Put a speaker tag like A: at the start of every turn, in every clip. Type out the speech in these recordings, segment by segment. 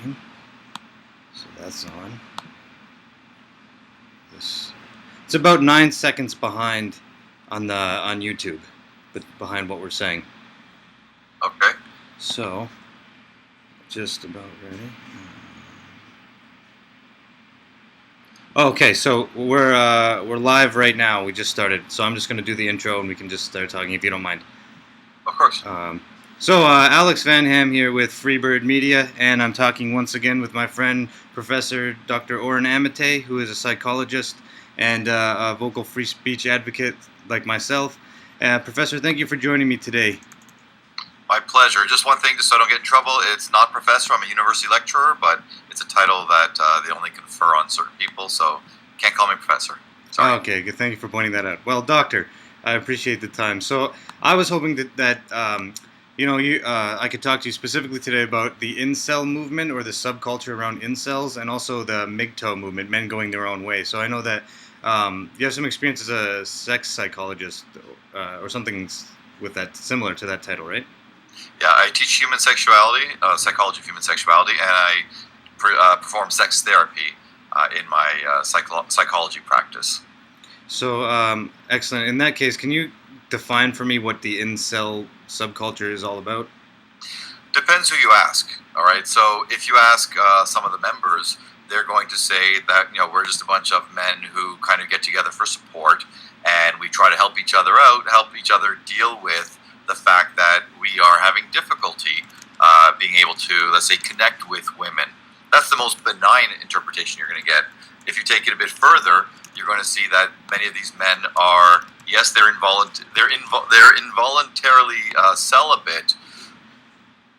A: screen. So that's on. It's about 9 seconds behind on YouTube, but behind what we're saying.
B: Okay.
A: So, just about ready. Okay, so we're live right now. We just started, so I'm just going to do the intro and we can just start talking if you don't mind.
B: Of course.
A: Alex Van Hamme here with Freebird Media, and I'm talking once again with my friend Professor Dr. Oren Amitay, who is a psychologist and a vocal free speech advocate like myself. Professor, thank you for joining me today.
B: My pleasure. Just one thing, just so I don't get in trouble, it's not professor, I'm a university lecturer, but it's a title that they only confer on certain people, so can't call me professor. Sorry.
A: Okay, good. Thank you for pointing that out. Well, doctor, I appreciate the time. So I was hoping that I could talk to you specifically today about the incel movement or the subculture around incels, and also the MGTOW movement, men going their own way. So I know that you have some experience as a sex psychologist or something with that, similar to that title, right?
B: Yeah, I teach human sexuality, psychology of human sexuality, and I perform sex therapy in my psychology practice.
A: So, excellent. In that case, can you define for me what the incel subculture is all about?
B: Depends who you ask, all right? So if you ask some of the members, they're going to say that, we're just a bunch of men who kind of get together for support, and we try to help each other out, help each other deal with the fact that we are having difficulty being able to, let's say, connect with women. That's the most benign interpretation you're going to get. If you take it a bit further, you're going to see that many of these men are, yes, they're involuntarily celibate,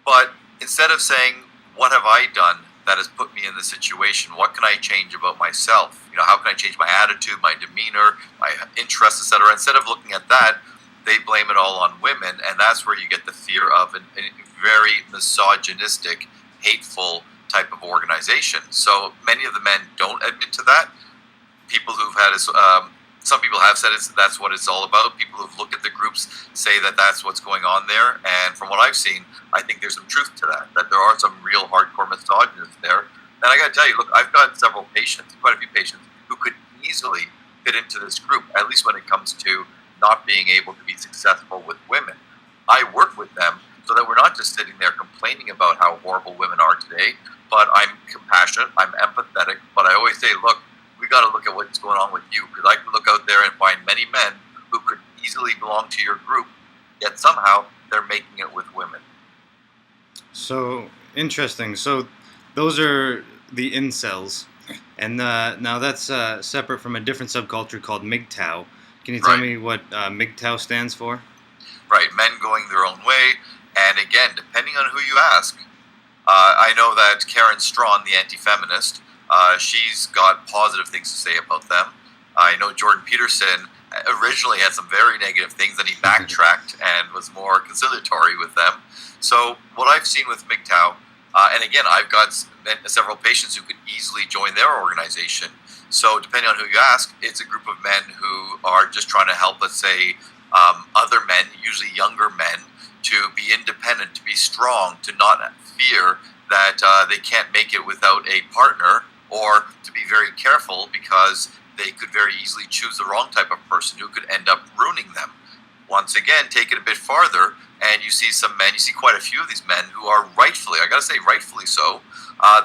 B: but instead of saying, what have I done that has put me in this situation? What can I change about myself? How can I change my attitude, my demeanor, my interests, etc.? Instead of looking at that, they blame it all on women, and that's where you get the fear of a very misogynistic, hateful type of organization. So many of the men don't admit to that. People who've had some people have said that's what it's all about. People who've looked at the groups say that that's what's going on there. And from what I've seen, I think there's some truth to that there are some real hardcore misogynists there. And I got to tell you, look, I've got several patients, quite a few patients, who could easily fit into this group, at least when it comes to not being able to be successful with women. I work with them so that we're not just sitting there complaining about how horrible women are today, but I'm compassionate, I'm empathetic, but I always say, look, we got to look at what's going on with you, because I can look out there and find many men who could easily belong to your group, yet somehow they're making it with women.
A: So, interesting. So, those are the incels, and now that's separate from a different subculture called MGTOW. Can you tell me what MGTOW stands for?
B: Right, men going their own way, and again, depending on who you ask, I know that Karen Strawn, the anti-feminist, she's got positive things to say about them. I know Jordan Peterson originally had some very negative things, and he backtracked and was more conciliatory with them. So what I've seen with MGTOW, and again, I've got several patients who could easily join their organization. So depending on who you ask, it's a group of men who are just trying to help, let's say, other men, usually younger men, to be independent, to be strong, to not fear that they can't make it without a partner, or to be very careful because they could very easily choose the wrong type of person who could end up ruining them. Once again, take it a bit farther, and you see some men, you see quite a few of these men who are rightfully, I gotta say rightfully so,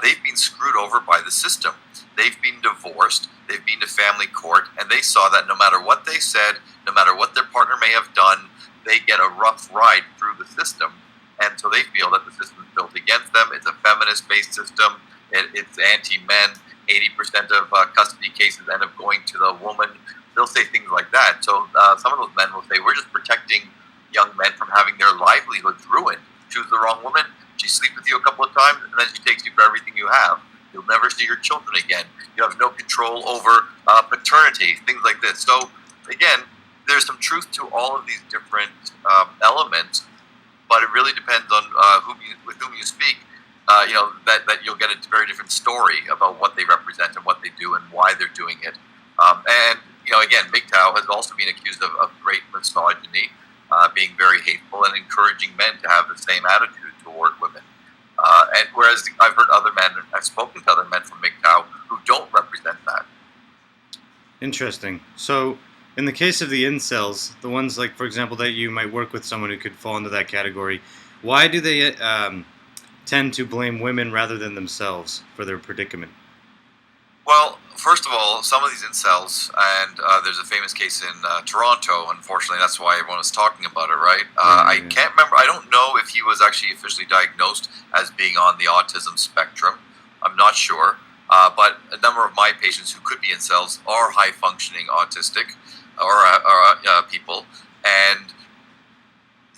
B: they've been screwed over by the system. They've been divorced, they've been to family court, and they saw that no matter what they said, no matter what their partner may have done, they get a rough ride through the system. And so they feel that the system is built against them. It's a feminist-based system. It's anti-men. 80% of custody cases end up going to the woman. They'll say things like that. So some of those men will say, we're just protecting young men from having their livelihoods ruined. Choose the wrong woman, she sleeps with you a couple of times, and then she takes you for everything you have. You'll never see your children again. You have no control over paternity, things like this. So again, there's some truth to all of these different elements, but it really depends on with whom you speak. That you'll get a very different story about what they represent and what they do and why they're doing it. Again, MGTOW has also been accused of great misogyny, being very hateful and encouraging men to have the same attitude toward women. And whereas I've heard other men, I've spoken to other men from MGTOW who don't represent that.
A: Interesting. So, in the case of the incels, the ones like, for example, that you might work with someone who could fall into that category, why do they tend to blame women rather than themselves for their predicament?
B: Well, first of all, some of these incels, and there's a famous case in Toronto, unfortunately, that's why everyone was talking about it, right? I can't remember, I don't know if he was actually officially diagnosed as being on the autism spectrum. I'm not sure. But a number of my patients who could be incels are high-functioning autistic or people. And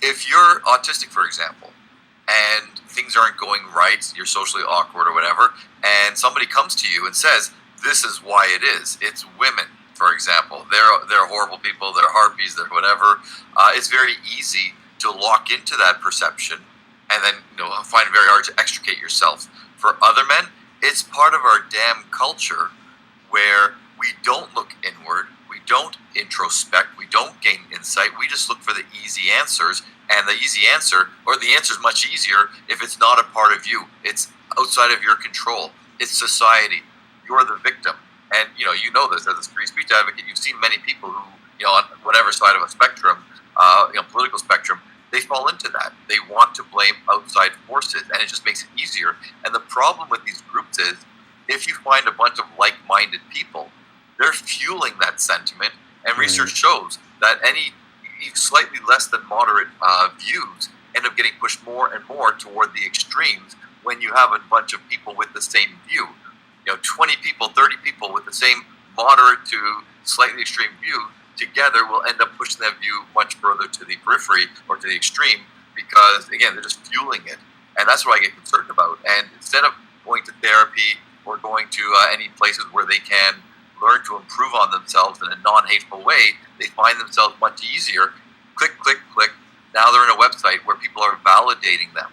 B: if you're autistic, for example, and things aren't going right, you're socially awkward or whatever, and somebody comes to you and says, this is why it is. It's women, for example. They're horrible people, they're harpies, they're whatever. It's very easy to lock into that perception and then find it very hard to extricate yourself. For other men, it's part of our damn culture where we don't look inward, we don't introspect, we don't gain insight, we just look for the easy answers, and the easy answer, or the answer is much easier if it's not a part of you. It's outside of your control. It's society. You're the victim. And you know this as a free speech advocate. You've seen many people who, on whatever side of a spectrum, political spectrum, they fall into that. They want to blame outside forces, and it just makes it easier. And the problem with these groups is, if you find a bunch of like-minded people, they're fueling that sentiment, and research shows that any slightly less than moderate views end up getting pushed more and more toward the extremes when you have a bunch of people with the same view. 20 people, 30 people with the same moderate to slightly extreme view together will end up pushing that view much further to the periphery or to the extreme because, again, they're just fueling it. And that's what I get concerned about. And instead of going to therapy or going to any places where they can learn to improve on themselves in a non-hateful way, they find themselves much easier. Click, click, click. Now they're in a website where people are validating them.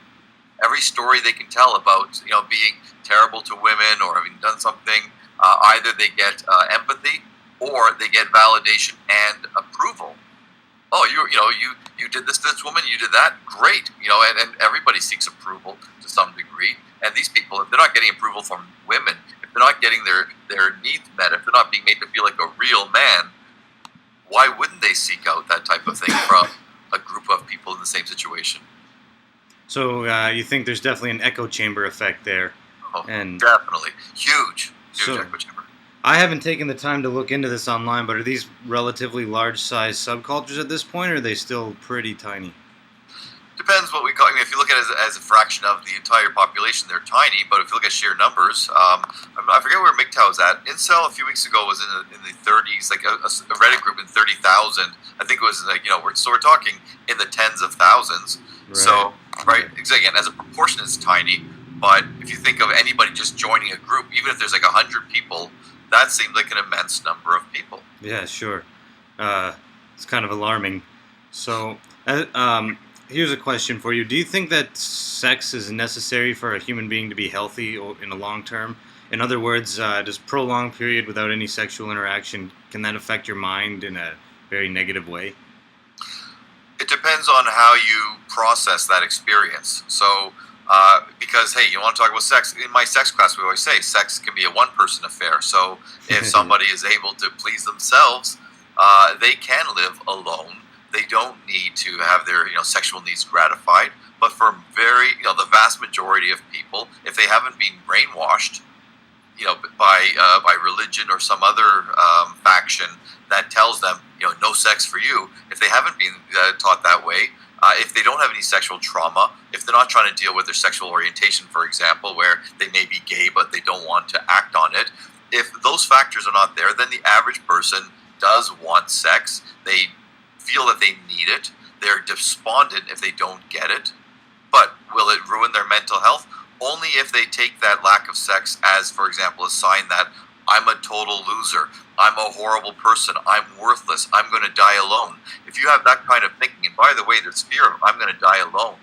B: Every story they can tell about, being terrible to women or having done something, either they get empathy or they get validation and approval. Oh, you did this to this woman, you did that, great. And everybody seeks approval to some degree. And these people, if they're not getting approval from women, if they're not getting their needs met, if they're not being made to feel like a real man, why wouldn't they seek out that type of thing from a group of people in the same situation?
A: So you think there's definitely an echo chamber effect there?
B: Oh, and definitely. Huge echo chamber.
A: I haven't taken the time to look into this online, but are these relatively large-sized subcultures at this point, or are they still pretty tiny?
B: Depends what we call. If you look at it as a fraction of the entire population, they're tiny. But if you look at sheer numbers, I forget where MGTOW is at. INCEL a few weeks ago was in the 30s, like a Reddit group in 30,000. I think it was we're talking in the tens of thousands. Right. So again, as a proportion, it's tiny. But if you think of anybody just joining a group, even if there's like 100 people, that seems like an immense number of people.
A: Yeah, sure. It's kind of alarming. So, here's a question for you. Do you think that sex is necessary for a human being to be healthy in the long term? In other words, does prolonged period without any sexual interaction, can that affect your mind in a very negative way?
B: It depends on how you process that experience. So, because, hey, you want to talk about sex? In my sex class, we always say sex can be a one-person affair. So if somebody is able to please themselves, they can live alone. They don't need to have their sexual needs gratified. But for the vast majority of people, if they haven't been brainwashed, by religion or some other faction that tells them, no sex for you, if they haven't been taught that way, if they don't have any sexual trauma, if they're not trying to deal with their sexual orientation, for example, where they may be gay but they don't want to act on it, if those factors are not there, then the average person does want sex. They feel that they need it. They're despondent if they don't get it. But will it ruin their mental health? Only if they take that lack of sex as, for example, a sign that I'm a total loser, I'm a horrible person, I'm worthless, I'm going to die alone. If you have that kind of thinking, and by the way, this fear of I'm going to die alone,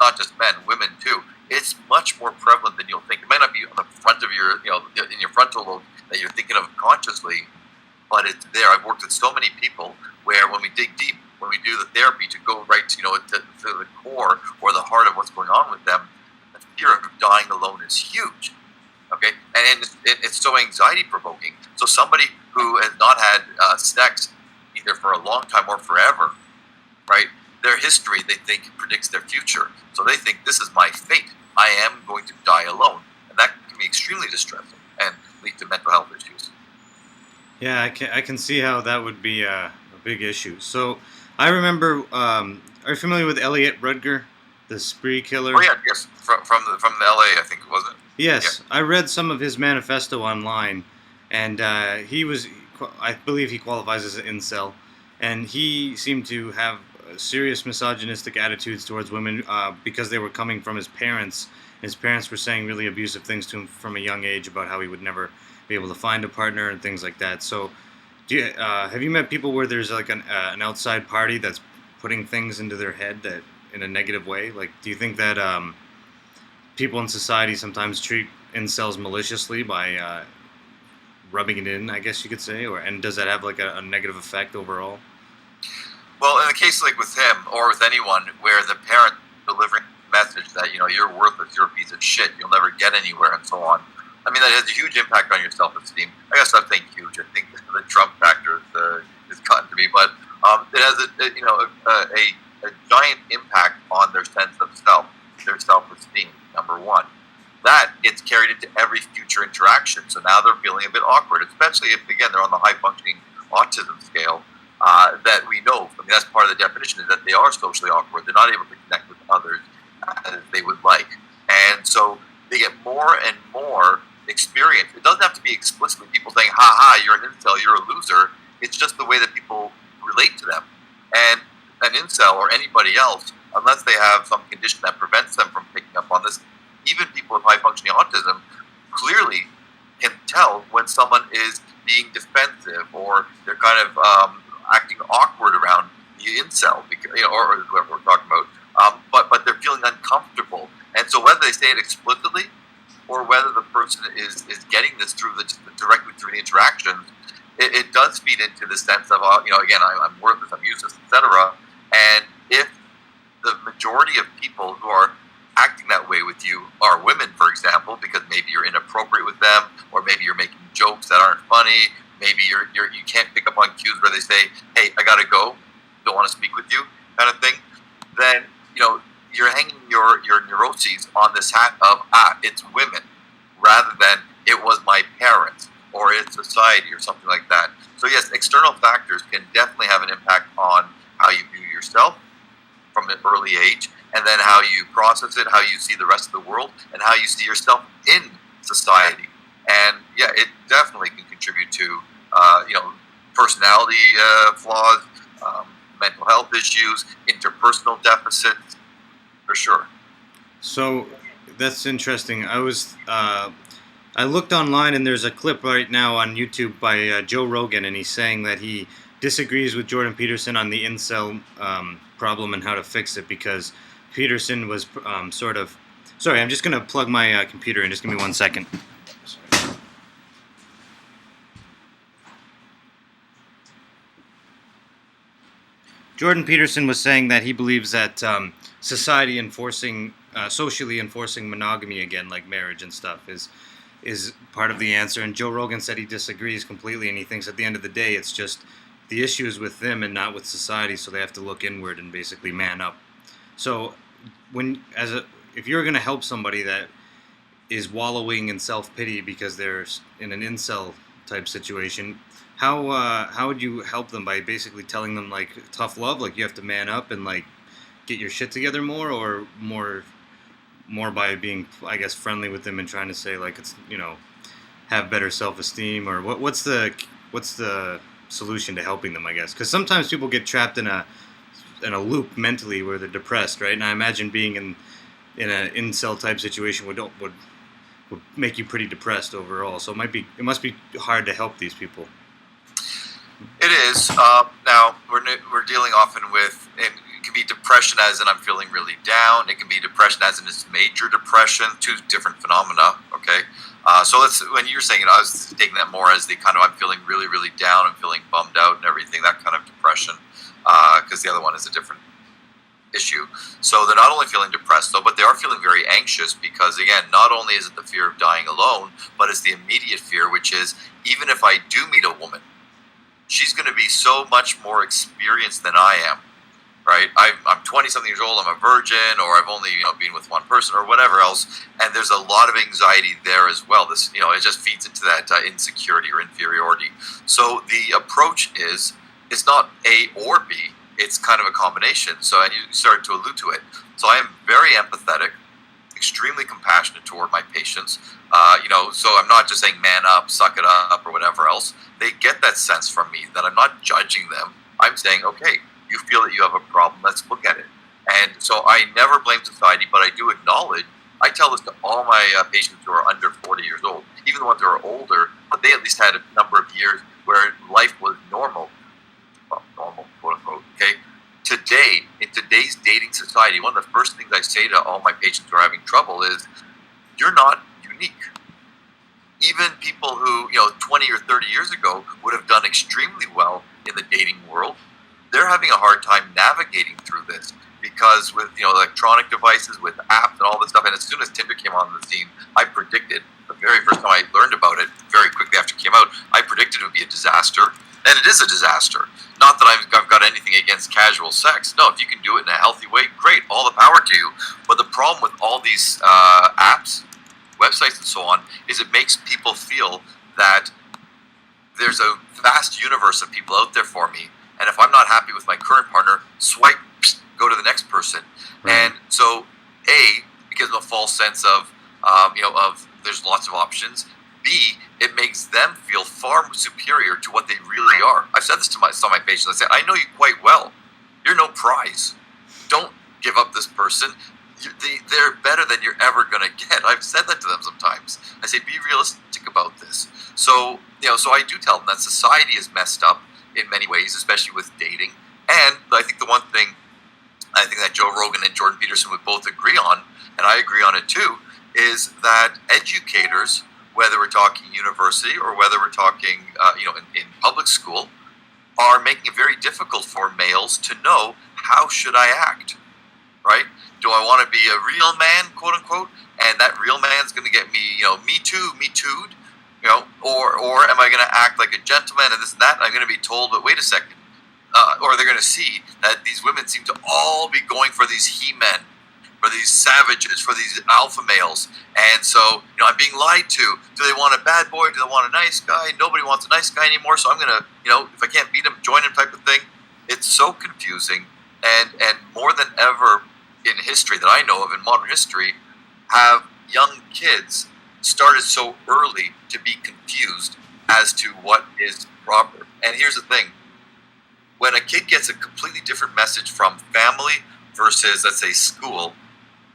B: not just men, women too, it's much more prevalent than you'll think. It might not be on the front of your, in your frontal lobe that you're thinking of consciously, but it's there. I've worked with so many people where when we dig deep, when we do the therapy to go right to, to the core or the heart of what's going on with them, the fear of dying alone is huge. Okay, and it's so anxiety provoking. So somebody who has not had sex either for a long time or forever, right? Their history, they think, predicts their future. So they think, this is my fate. I am going to die alone. And that can be extremely distressing and lead to mental health issues.
A: Yeah, I can see how that would be a big issue. So I remember, are you familiar with Elliot Rudger, the spree killer?
B: Oh yeah, yes, from the LA, I think, wasn't it?
A: Yes,
B: Yeah.
A: I read some of his manifesto online, and I believe he qualifies as an incel, and he seemed to have serious misogynistic attitudes towards women because they were coming from his parents. His parents were saying really abusive things to him from a young age about how he would never be able to find a partner and things like that. So, have you met people where there's like an outside party that's putting things into their head that in a negative way? Like, do you think that people in society sometimes treat incels maliciously by rubbing it in, I guess you could say, and does that have like a negative effect overall?
B: Well, in a case like with him or with anyone where the parent delivering the message that, you're worthless, you're a piece of shit, you'll never get anywhere, and so on. I mean, that has a huge impact on your self-esteem. I guess I'm saying huge. I think the Trump factor is gotten to me, but it has a giant impact on their sense of self, their self-esteem. Number one, that gets carried into every future interaction. So now they're feeling a bit awkward, especially if, again, they're on the high-functioning autism scale. That we know, I mean, that's part of the definition, is that they are socially awkward. They're not able to connect with others as they would like. And so they get more and more experience. It doesn't have to be explicitly people saying, ha ha, you're an incel, you're a loser. It's just the way that people relate to them. And an incel or anybody else, unless they have some condition that prevents them from picking up on this, even people with high-functioning autism clearly can tell when someone is being defensive or they're kind of acting awkward around the incel, because, or whoever we're talking about, but they're feeling uncomfortable. And so whether they say it explicitly or whether the person is getting this directly through the interactions, it does feed into the sense of, again, I'm worthless, I'm useless, etc. And if the majority of people who are acting that way with you are women, for example, because maybe you're inappropriate with them, or maybe you're making jokes that aren't funny, maybe you can't pick up on cues where they say, hey, I gotta go, don't want to speak with you, kind of thing, then you're hanging your neuroses on this hat of it's women, rather than it was my parents or it's society or something like that. So yes, external factors can definitely have an impact on how you view yourself from an early age, and then how you process it, how you see the rest of the world, and how you see yourself in society. And yeah, it definitely can contribute to personality flaws, mental health issues, interpersonal deficits, for sure.
A: So that's interesting. I looked online, and there's a clip right now on YouTube by Joe Rogan, and he's saying that he disagrees with Jordan Peterson on the incel problem and how to fix it, because Peterson was Sorry, I'm just going to plug my computer in. Just give me 1 second. Jordan Peterson was saying that he believes that socially enforcing monogamy again, like marriage and stuff, is part of the answer. And Joe Rogan said he disagrees completely, and he thinks at the end of the day, it's just the issue is with them and not with society, so they have to look inward and basically man up. So, if you're going to help somebody that is wallowing in self-pity because they're in an incel type situation, how would you help them? By basically telling them like tough love, like you have to man up and like get your shit together more, or more by being, I guess, friendly with them and trying to say like it's have better self-esteem, or what's the solution to helping them, I guess? Because sometimes people get trapped in a loop mentally where they're depressed, right? And I imagine being in an incel type situation would make you pretty depressed overall. So it must be hard to help these people.
B: It is. Now we're dealing often with, it can be depression as in I'm feeling really down. It can be depression as in it's major depression, two different phenomena. Okay. So when you're saying it, I was taking that more as the kind of I'm feeling really, really down, I'm feeling bummed out and everything, that kind of depression, because the other one is a different issue. So they're not only feeling depressed, though, but they are feeling very anxious because, again, not only is it the fear of dying alone, but it's the immediate fear, which is even if I do meet a woman, she's going to be so much more experienced than I am, right? I'm 20-something years old, I'm a virgin, or I've only been with one person or whatever else, and there's a lot of anxiety there as well. This, it just feeds into that insecurity or inferiority. So the approach is, it's not A or B, it's kind of a combination. So, and you started to allude to it. So I am very empathetic, extremely compassionate toward my patients. So I'm not just saying man up, suck it up, or whatever else. They get that sense from me that I'm not judging them. I'm saying, okay, you feel that you have a problem, let's look at it. And so I never blame society, but I do acknowledge, I tell this to all my patients who are under 40 years old, even the ones who are older, but they at least had a number of years where life was normal. Well, normal, quote unquote, okay? Today, in today's dating society, one of the first things I say to all my patients who are having trouble is, you're not unique. Even people who, 20 or 30 years ago would have done extremely well in the dating world, they're having a hard time navigating through this because with, electronic devices, with apps and all this stuff, and as soon as Tinder came on the scene, I predicted, the very first time I learned about it, very quickly after it came out, I predicted it would be a disaster, and it is a disaster. Not that I've got anything against casual sex. No, if you can do it in a healthy way, great, all the power to you. But the problem with all these apps, websites and so on, is it makes people feel that there's a vast universe of people out there for me, and if I'm not happy with my current partner, swipe, go to the next person. Right. And so, A, it gives them a false sense of there's lots of options. B, it makes them feel far superior to what they really are. I've said this to some of my patients. I say, I know you quite well. You're no prize. Don't give up this person. They're better than you're ever going to get. I've said that to them sometimes. I say, be realistic about this. So, so I do tell them that society is messed up in many ways, especially with dating. And I think the one thing I think that Joe Rogan and Jordan Peterson would both agree on, and I agree on it too, is that educators, whether we're talking university or whether we're talking, in public school, are making it very difficult for males to know how should I act, right? Do I want to be a real man, quote unquote, and that real man's going to get me, me too'd, or am I going to act like a gentleman and this and that? And I'm going to be told, but wait a second, or they're going to see that these women seem to all be going for these he-men, for these savages, for these alpha males. And so, I'm being lied to. Do they want a bad boy? Do they want a nice guy? Nobody wants a nice guy anymore, so I'm going to, if I can't beat him, join him type of thing. It's so confusing. And more than ever in history that I know of, in modern history, have young kids started so early to be confused as to what is proper. And here's the thing. When a kid gets a completely different message from family versus, let's say, school,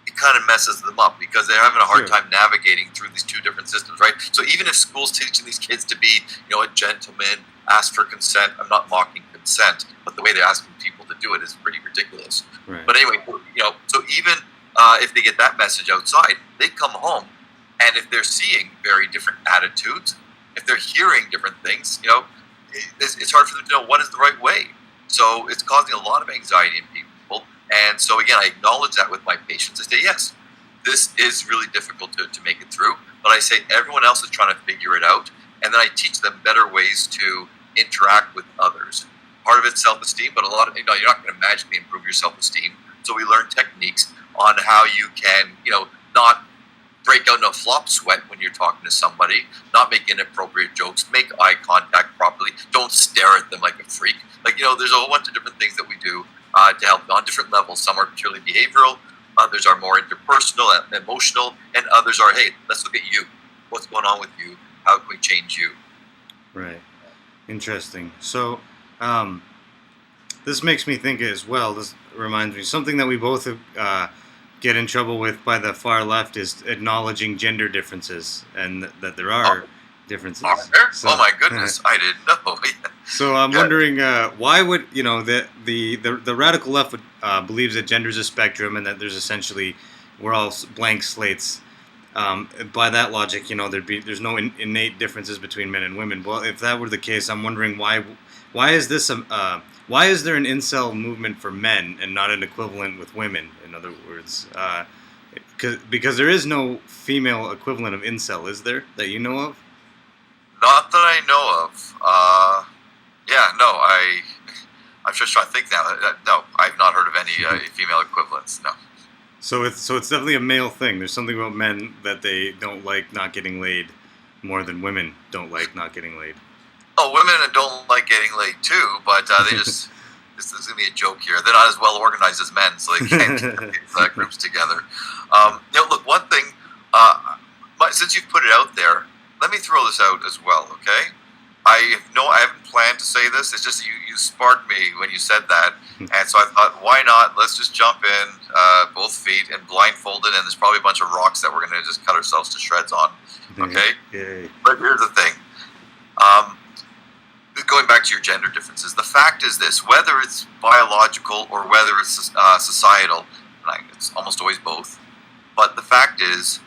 B: it kind of messes them up because they're having a hard time navigating through these two different systems, right? So even if school's teaching these kids to be, a gentleman, ask for consent, I'm not mocking consent, but the way they're asking people to do it is pretty ridiculous. Right. But anyway, so even if they get that message outside, they come home, and if they're seeing very different attitudes, if they're hearing different things, it's hard for them to know what is the right way. So it's causing a lot of anxiety in people. And so again, I acknowledge that with my patients. I say, yes, this is really difficult to make it through. But I say everyone else is trying to figure it out. And then I teach them better ways to interact with others. Part of it's self-esteem, but a lot of, you're not going to magically improve your self-esteem. So we learn techniques on how you can, not break out in a flop sweat when you're talking to somebody, not make inappropriate jokes, make eye contact properly, don't stare at them like a freak. There's a whole bunch of different things that we do to help on different levels. Some are purely behavioral, others are more interpersonal and emotional, and others are, hey, let's look at you. What's going on with you? How can we change you?
A: Right. Interesting. So this makes me think as well, this reminds me, something that we both get in trouble with by the far left is acknowledging gender differences, and that there are differences.
B: Are there? So, oh my goodness, I didn't know.
A: So I'm wondering, why would the radical left believes that gender is a spectrum and that there's essentially we're all blank slates. by that logic, there's no innate differences between men and women. Well, if that were the case, I'm wondering why is there an incel movement for men and not an equivalent with women? In other words, because there is no female equivalent of incel, is there, that you know of?
B: Not that I know of. I'm just trying to think now. No, I've not heard of any female equivalents. No.
A: So it's definitely a male thing. There's something about men that they don't like not getting laid more than women don't like not getting laid.
B: Oh, women don't like getting laid too, but they just this is gonna be a joke here. They're not as well organized as men, so they can't get these groups together. Look, one thing. Since you've put it out there, let me throw this out as well. Okay. I haven't planned to say this. It's just you sparked me when you said that, and so I thought, why not? Let's just jump in, both feet, and blindfolded, and there's probably a bunch of rocks that we're going to just cut ourselves to shreds on. Okay?
A: Yay.
B: But here's the thing. Going back to your gender differences, the fact is this: whether it's biological or whether it's societal, it's almost always both. But the fact is,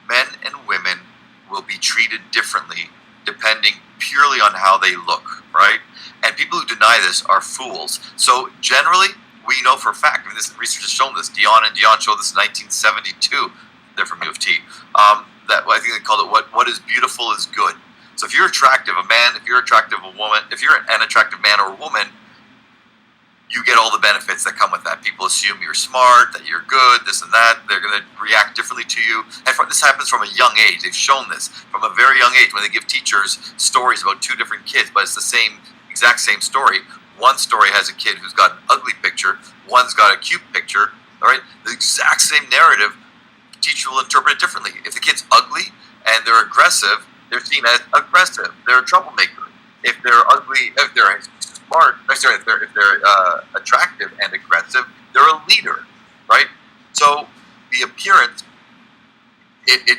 B: men and women will be treated differently depending purely on how they look, right? And people who deny this are fools. So generally, we know for a fact, this research has shown this. Dion showed this in 1972. They're from U of T. That I think they called it what is beautiful is good. So if you're attractive, a man, if you're attractive, a woman, if you're an attractive man or a woman, you get all the benefits that come with that. People assume you're smart, that you're good, this and that. They're going to react differently to you. And this happens from a young age. They've shown this from a very young age when they give teachers stories about two different kids, but it's the exact same story. One story has a kid who's got an ugly picture. One's got a cute picture. All right, the exact same narrative. The teacher will interpret it differently. If the kid's ugly and they're aggressive, they're seen as aggressive. They're a troublemaker. If they're ugly, if they're smart, if they're attractive and aggressive, they're a leader, right? So the appearance, it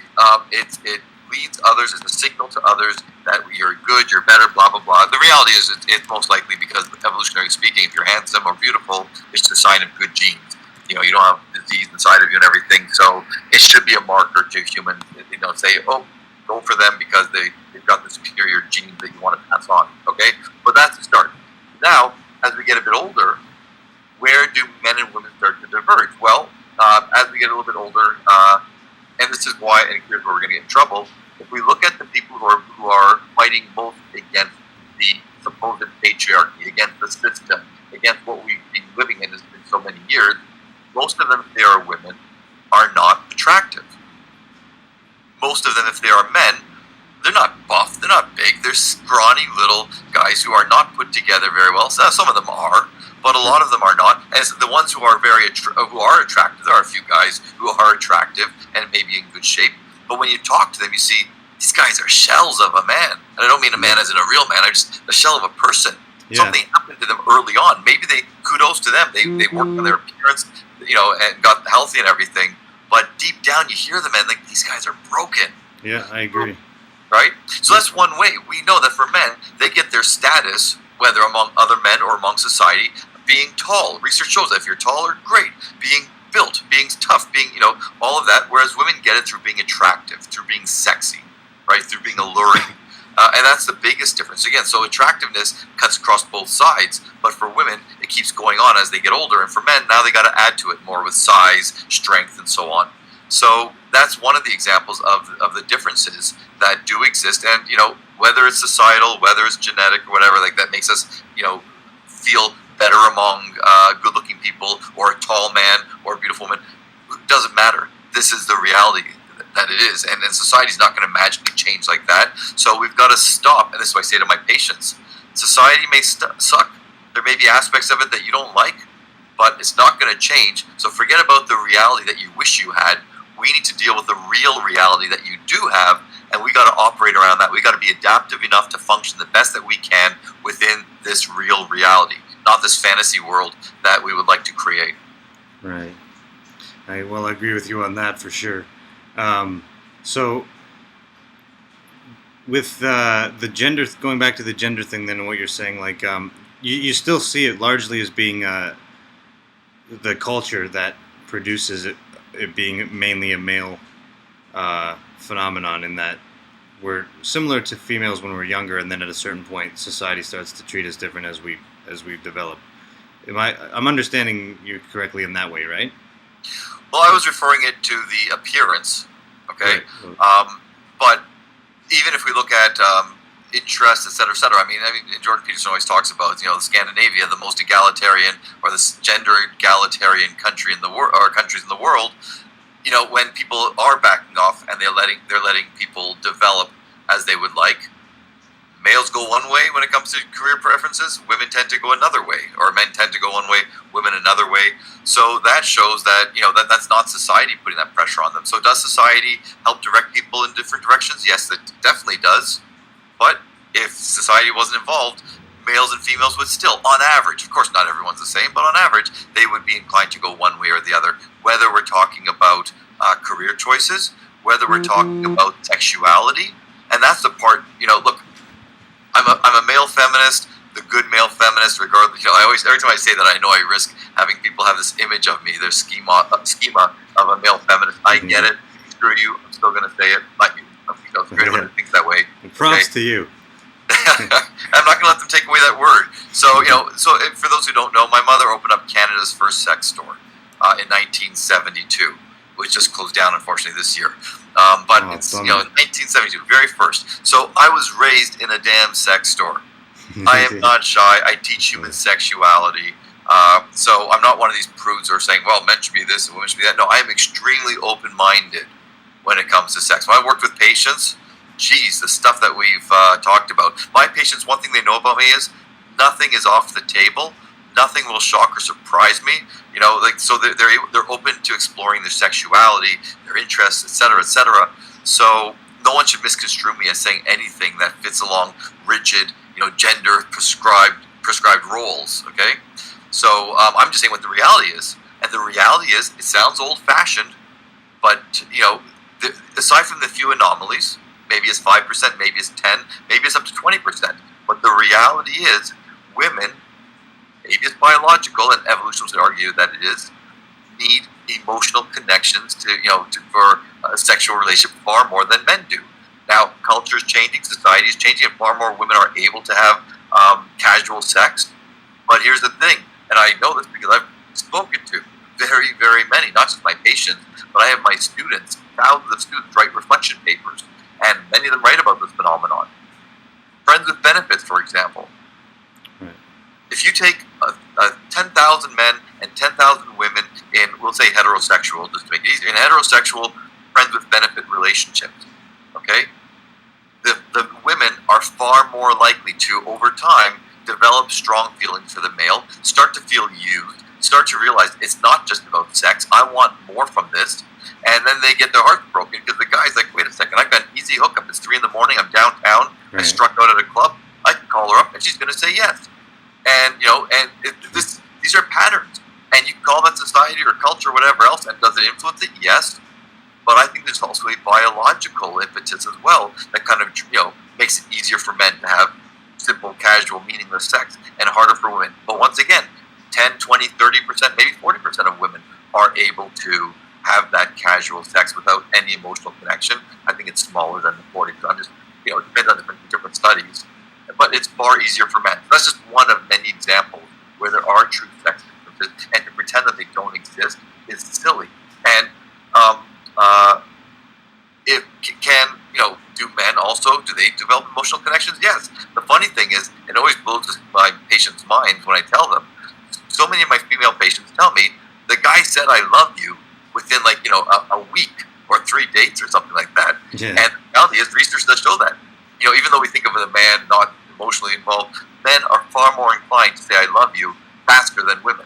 B: leads others as a signal to others that you're good, you're better, blah blah blah. The reality is, it's most likely because, evolutionarily speaking, if you're handsome or beautiful, it's a sign of good genes. You don't have disease inside of you and everything, so it should be a marker to humans. Say, oh, go for them because they've got the superior genes that you want to pass on. Okay, but that's the start. Now, as we get a bit older, where do men and women start to diverge? Well, as we get a little bit older, and this is why, and here's where we're going to get in trouble. If we look at the people who are fighting both against the supposed patriarchy, against the system, against what we've been living in so many years, most of them, if they are women, are not attractive. Most of them, if they are men, they're not buff, they're not big, they're scrawny little guys who are not put together very well. So some of them are, but a lot of them are not. And the ones who are who are attractive, there are a few guys who are attractive and maybe in good shape. But when you talk to them, you see these guys are shells of a man. And I don't mean a man as in a real man, I just a shell of a person. Yeah. Something happened to them early on. Maybe kudos to them. They worked on their appearance, and got healthy and everything. But deep down, you hear them and these guys are broken.
A: Yeah, I agree.
B: Right? So that's one way. We know that for men, they get their status, whether among other men or among society, being tall. Research shows that if you're taller, great. Being built, being tough, being, all of that. Whereas women get it through being attractive, through being sexy, right? Through being alluring. And that's the biggest difference. Again, so attractiveness cuts across both sides, but for women, it keeps going on as they get older. And for men, now they got to add to it more with size, strength, and so on. So that's one of the examples of the differences that do exist. And, whether it's societal, whether it's genetic or whatever, that makes us, feel better among good-looking people or a tall man or a beautiful woman. It doesn't matter. This is the reality that it is. And society's not going to magically change like that. So we've got to stop. And this is what I say to my patients. Society may suck. There may be aspects of it that you don't like, but it's not going to change. So forget about the reality that you wish you had. We need to deal with the real reality that you do have, and we got to operate around that. We got to be adaptive enough to function the best that we can within this real reality, not this fantasy world that we would like to create.
A: Right. I agree with you on that for sure. So with the gender, going back to the gender thing, then what you're saying, you still see it largely as being the culture that produces it being mainly a male phenomenon in that we're similar to females when we're younger, and then at a certain point, society starts to treat us different as we develop. I'm understanding you correctly in that way, right?
B: Well, I was referring it to the appearance, okay?
A: Right.
B: But even if we look at interest, et cetera, I mean, Jordan Peterson always talks about, the Scandinavia, the most egalitarian or the gender egalitarian country in the world, or countries in the world. When people are backing off and they're letting people develop as they would like. Males go one way when it comes to career preferences. Women tend to go another way, or men tend to go one way, women another way. So that shows that that's not society putting that pressure on them. So does society help direct people in different directions? Yes, it definitely does. But if society wasn't involved, males and females would still, on average, of course not everyone's the same, but on average, they would be inclined to go one way or the other. Whether we're talking about career choices, whether we're talking about sexuality, and that's the part. Look. I'm a male feminist, the good male feminist. Regardless, every time I say that, I know I risk having people have this image of me, their schema of a male feminist. I get it. Screw you. I'm still going to say it. Not you. It's great when it thinks that way.
A: Props to you.
B: I'm not going to let them take away that word. So for those who don't know, my mother opened up Canada's first sex store in 1972, which just closed down unfortunately this year. But it's in 1972, very first. So I was raised in a damn sex store. I am not shy. I teach human sexuality. So I'm not one of these prudes who are saying, well, men should be this and women should be that. No, I am extremely open-minded when it comes to sex. When I worked with patients, geez, the stuff that we've talked about. My patients, one thing they know about me is nothing is off the table. Nothing will shock or surprise me. So they're open to exploring their sexuality, their interests, etc., etc. So no one should misconstrue me as saying anything that fits along rigid, gender prescribed roles. Okay, so I'm just saying what the reality is, and the reality is it sounds old-fashioned, but aside from the few anomalies, maybe it's 5%, maybe it's 10%, maybe it's up to 20%, but the reality is women. Maybe it's biological, and evolution would argue that it is. Need emotional connections for a sexual relationship far more than men do. Now, culture is changing, society is changing, and far more women are able to have casual sex. But here's the thing, and I know this because I've spoken to very, very many, not just my patients, but I have my students, thousands of students write reflection papers, and many of them write about this phenomenon. Friends with benefits, for example. If you take 10,000 men and 10,000 women in, we'll say heterosexual, just to make it easier, in heterosexual friends with benefit relationships, okay, the women are far more likely to, over time, develop strong feelings for the male, start to feel used, start to realize it's not just about sex, I want more from this, and then they get their hearts broken because the guy's like, wait a second, I've got an easy hookup, it's 3 a.m, I'm downtown, right. I struck out at a club, I can call her up and she's going to say yes. And these are patterns, and you can call that society or culture or whatever else. And does it influence it? Yes, but I think there's also a biological impetus as well that kind of makes it easier for men to have simple, casual, meaningless sex, and harder for women. But once again, 10, 20, 30%, maybe 40% of women are able to have that casual sex without any emotional connection. I think it's smaller than the 40%. I'm just it depends on different studies. But it's far easier for men. That's just one of many examples where there are true sex differences, and to pretend that they don't exist is silly. And do men also, do they develop emotional connections? Yes. The funny thing is, it always blows my patients' minds when I tell them. So many of my female patients tell me, the guy said I love you within a week or 3 dates or something like that. Yeah. And the reality is, research does show that. Even though we think of a man not emotionally involved, men are far more inclined to say I love you faster than women.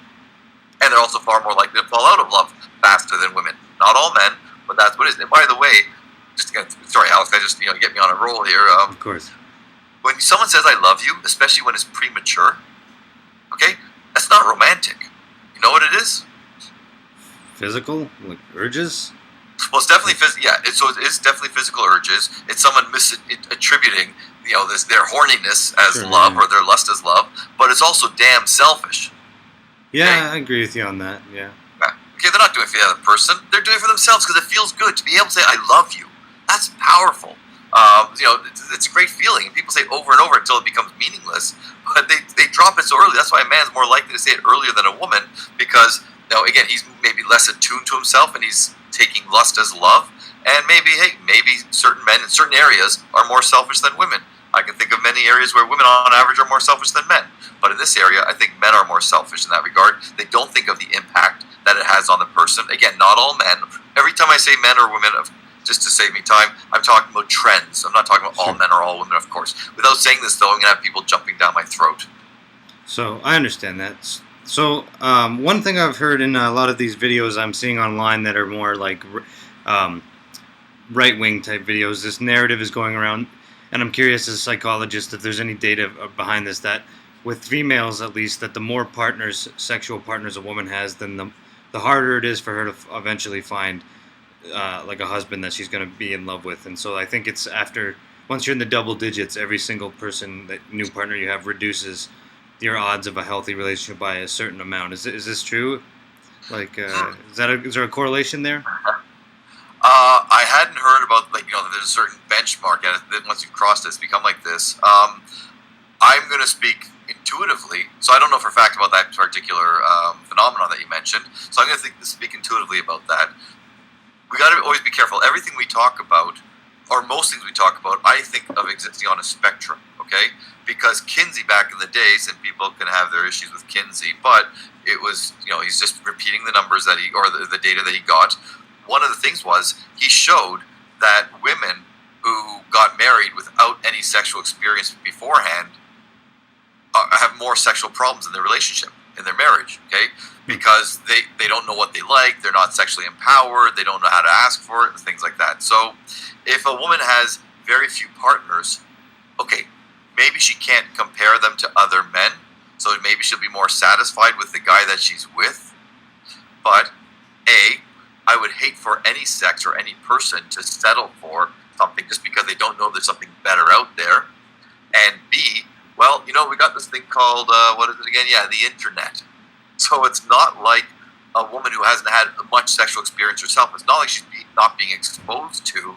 B: And they're also far more likely to fall out of love faster than women. Not all men, but that's what it is. And by the way, sorry Alex, I just get me on a roll here.
A: Of course.
B: When someone says I love you, especially when it's premature, okay, that's not romantic. You know what it is?
A: Physical? Like urges?
B: Well, it's definitely so it is definitely physical urges. It's someone attributing, their horniness as love or their lust as love. But it's also damn selfish.
A: Yeah, okay? I agree with you on that. Yeah.
B: Okay, they're not doing it for the other person. They're doing it for themselves because it feels good to be able to say, I love you. That's powerful. It's a great feeling. And people say it over and over until it becomes meaningless. But they drop it so early. That's why a man's more likely to say it earlier than a woman because, again, he's maybe less attuned to himself and he's taking lust as love. And maybe certain men in certain areas are more selfish than women. I can think of many areas where women on average are more selfish than men. But in this area, I think men are more selfish in that regard. They don't think of the impact that it has on the person. Again, not all men. Every time I say men or women, just to save me time, I'm talking about trends. I'm not talking about all men or all women, of course. Without saying this, though, I'm going to have people jumping down my throat.
A: So I understand that. So one thing I've heard in a lot of these videos I'm seeing online that are more like right-wing type videos, this narrative is going around, and I'm curious as a psychologist if there's any data behind this, that with females at least, that the more sexual partners a woman has, then the harder it is for her to eventually find like a husband that she's going to be in love with. And so I think it's once you're in the double digits, every single new partner you have reduces your odds of a healthy relationship by a certain amount. Is this true? Like, is there a correlation there?
B: I hadn't heard about that there's a certain benchmark and that once you've crossed it, it's become like this. I'm going to speak intuitively, so I don't know for a fact about that particular phenomenon that you mentioned. So I'm going to speak intuitively about that. We got to always be careful. Everything we talk about, or most things we talk about, I think of existing on a spectrum. Okay, because Kinsey back in the days, and people can have their issues with Kinsey, but it was he's just repeating the numbers that the data that he got. One of the things was he showed that women who got married without any sexual experience beforehand have more sexual problems in their relationship, in their marriage, okay? Because they don't know what they like, they're not sexually empowered, they don't know how to ask for it, and things like that. So if a woman has very few partners, okay, maybe she can't compare them to other men, so maybe she'll be more satisfied with the guy that she's with. But I would hate for any sex or any person to settle for something just because they don't know there's something better out there. And B, well, we got this thing called, what is it again? Yeah, the internet. So it's not like a woman who hasn't had much sexual experience herself. It's not like she's not being exposed to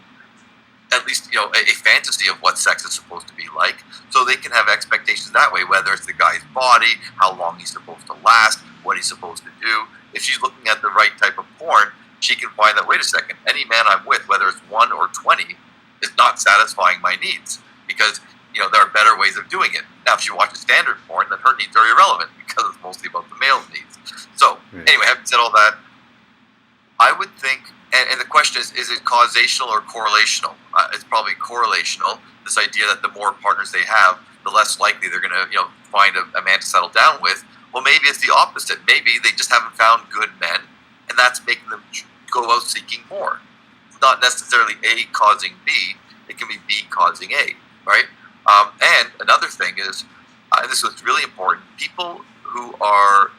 B: at least, a fantasy of what sex is supposed to be like. So they can have expectations that way, whether it's the guy's body, how long he's supposed to last, what he's supposed to do. If she's looking at the right type of porn, she can find that, wait a second, any man I'm with, whether it's 1 or 20, is not satisfying my needs because, there are better ways of doing it. Now, if she watches standard porn, then her needs are irrelevant because it's mostly about the male's needs. So, Anyway, having said all that, I would think, and the question is it causational or correlational? It's probably correlational, this idea that the more partners they have, the less likely they're going to, find a man to settle down with. Well, maybe it's the opposite. Maybe they just haven't found good men, and that's making them go out seeking more. It's not necessarily A causing B. It can be B causing A, right? And another thing is, this was really important, people who are,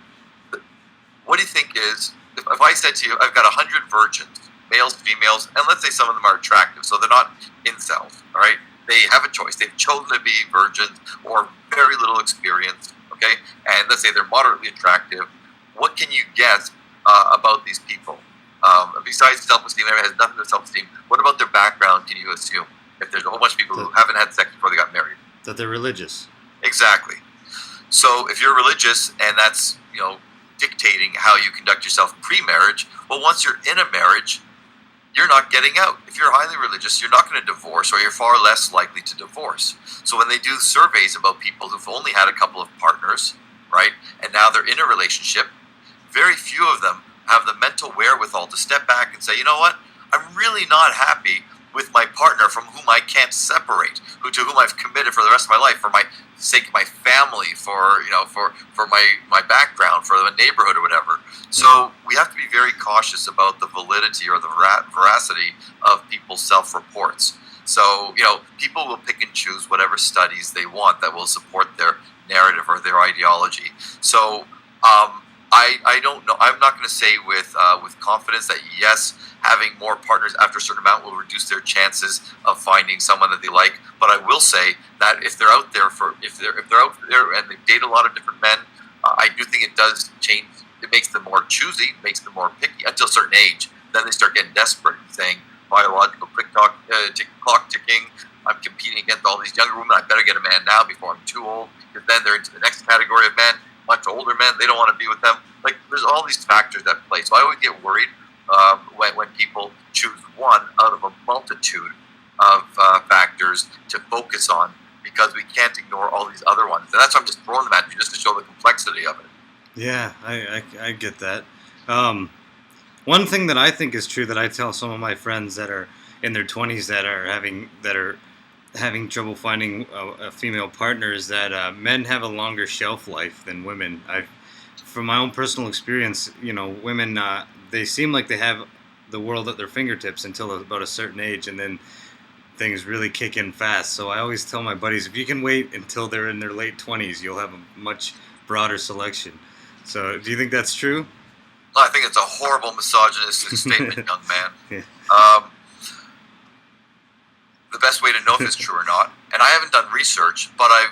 B: what do you think is, if I said to you, I've got 100 virgins, males, females, and let's say some of them are attractive, so they're not incels, all right? They have a choice. They've chosen to be virgins or very little experience, okay? And let's say they're moderately attractive. What can you guess about these people? Besides self-esteem, it has nothing to self-esteem. What about their background can you assume? If there's a whole bunch of people who haven't had sex before they got married.
A: That they're religious.
B: Exactly. So if you're religious and that's, dictating how you conduct yourself pre-marriage, well, once you're in a marriage, you're not getting out. If you're highly religious, you're not going to divorce, or you're far less likely to divorce. So when they do surveys about people who've only had a couple of partners, right, and now they're in a relationship, very few of them have the mental wherewithal to step back and say, you know what, I'm really not happy with my partner from whom I can't separate, to whom I've committed for the rest of my life, for my sake of my family, for my background, for the neighborhood or whatever. So we have to be very cautious about the validity or the veracity of people's self-reports. So, people will pick and choose whatever studies they want that will support their narrative or their ideology. So I don't know. I'm not going to say with confidence that yes, having more partners after a certain amount will reduce their chances of finding someone that they like. But I will say that if they're out there and they date a lot of different men, I do think it does change it makes them more choosy, makes them more picky until a certain age. Then they start getting desperate and saying, biological clock ticking, I'm competing against all these younger women, I better get a man now before I'm too old, because then they're into the next category of men, much older men, they don't want to be with them. Like, there's all these factors at play. So I always get worried when people choose one out of a multitude of factors to focus on, because we can't ignore all these other ones. And that's why I'm just throwing them at you, just to show the complexity of it. Yeah,
A: I get that. One thing that I think is true that I tell some of my friends that are in their 20s that are having trouble finding a female partner is that men have a longer shelf life than women. From my own personal experience, women they seem like they have the world at their fingertips until about a certain age, and then things really kick in fast. So I always tell my buddies, if you can wait until they're in their late 20s, you'll have a much broader selection. So do you think that's true?
B: I think it's a horrible misogynistic statement, young man.
A: Yeah.
B: The best way to know if it's true or not, and I haven't done research, but I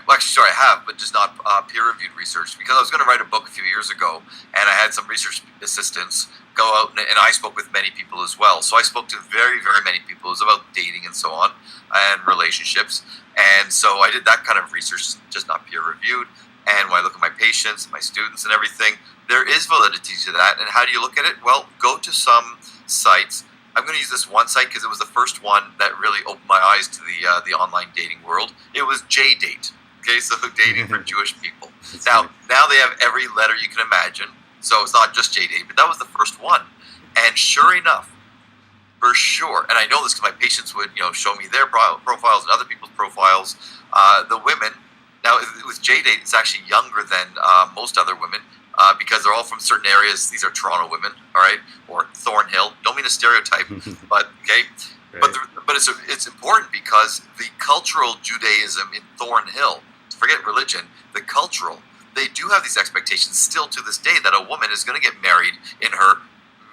B: have, but just not peer-reviewed research, because I was going to write a book a few years ago, and I had some research assistants go out, and I spoke with many people as well. So I spoke to very, very many people. It was about dating and so on, and relationships, and so I did that kind of research, just not peer-reviewed. And when I look at my patients, my students, and everything, there is validity to that. And how do you look at it? Well, go to some sites. I'm going to use this one site because it was the first one that really opened my eyes to the online dating world. It was JDate. Okay, so dating for Jewish people. Now they have every letter you can imagine. So it's not just JDate, but that was the first one. And sure enough, for sure, and I know this because my patients would show me their profiles and other people's profiles. The women. Now, with JDate, it's actually younger than most other women because they're all from certain areas. These are Toronto women, all right, or Thornhill. Don't mean to stereotype, but okay. Right. But it's important because the cultural Judaism in Thornhill, forget religion, the cultural, they do have these expectations still to this day that a woman is going to get married in her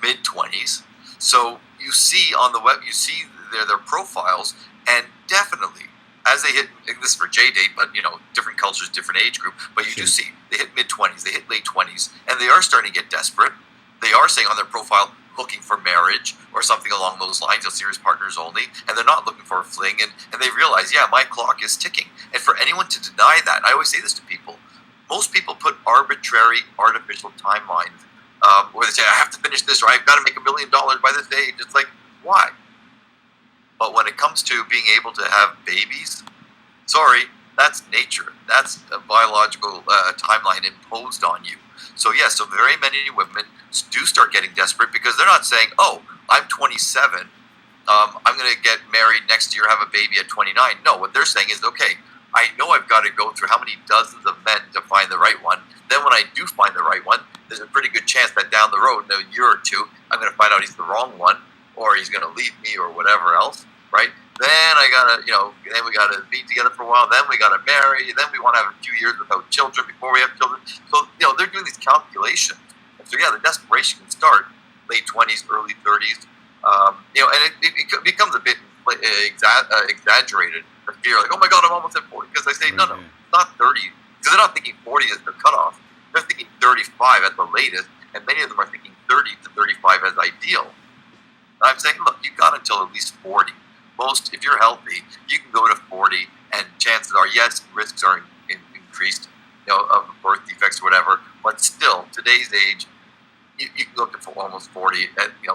B: mid-20s. So you see on the web, you see their profiles, and definitely, as they hit, this is for JDate, but different cultures, different age group, but you do see they hit mid-20s, they hit late 20s, and they are starting to get desperate. They are saying on their profile, looking for marriage or something along those lines, serious partners only, and they're not looking for a fling, and they realize, my clock is ticking. And for anyone to deny that, I always say this to people, most people put arbitrary, artificial timelines where they say, I have to finish this, or I've got to make $1 million by this age. It's like, why? But when it comes to being able to have babies, sorry, that's nature. That's a biological timeline imposed on you. So yes, so very many women do start getting desperate because they're not saying, oh, I'm 27, I'm going to get married next year, have a baby at 29. No, what they're saying is, okay, I know I've got to go through how many dozens of men to find the right one. Then when I do find the right one, there's a pretty good chance that down the road, in a year or two, I'm going to find out he's the wrong one, or he's going to leave me, or whatever else, right? Then I gotta, then we gotta be together for a while. Then we gotta marry. Then we want to have a few years without children before we have children. So they're doing these calculations. So the desperation can start late 20s, early 30s. And it becomes a bit exaggerated. The fear, like, oh my God, I'm almost at 40. Because I say, no, it's not 30. Because they're not thinking 40 is their cutoff. They're thinking 35 at the latest, and many of them are thinking 30 to 35 as ideal. I'm saying, look, you got until at least 40. Most, if you're healthy, you can go to 40, and chances are, yes, risks are increased, of birth defects or whatever, but still, today's age, you can go up to almost 40,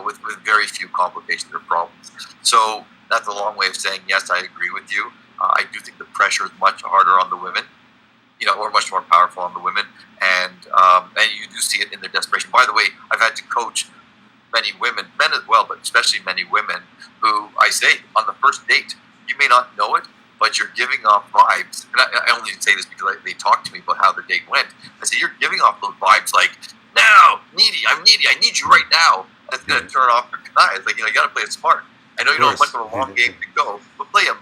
B: with very few complications or problems. So that's a long way of saying, yes, I agree with you. I do think the pressure is much harder on the women, or much more powerful on the women, and you do see it in their desperation. By the way, I've had to coach many women, men as well, but especially many women, who I say on the first date, you may not know it, but you're giving off vibes. And I only say this because they talk to me about how the date went. I say, you're giving off those vibes like, now, I'm needy, I need you right now. That's going to turn off your guy. It's like, you got to play it smart. I know you don't have much of a long game to go, but play a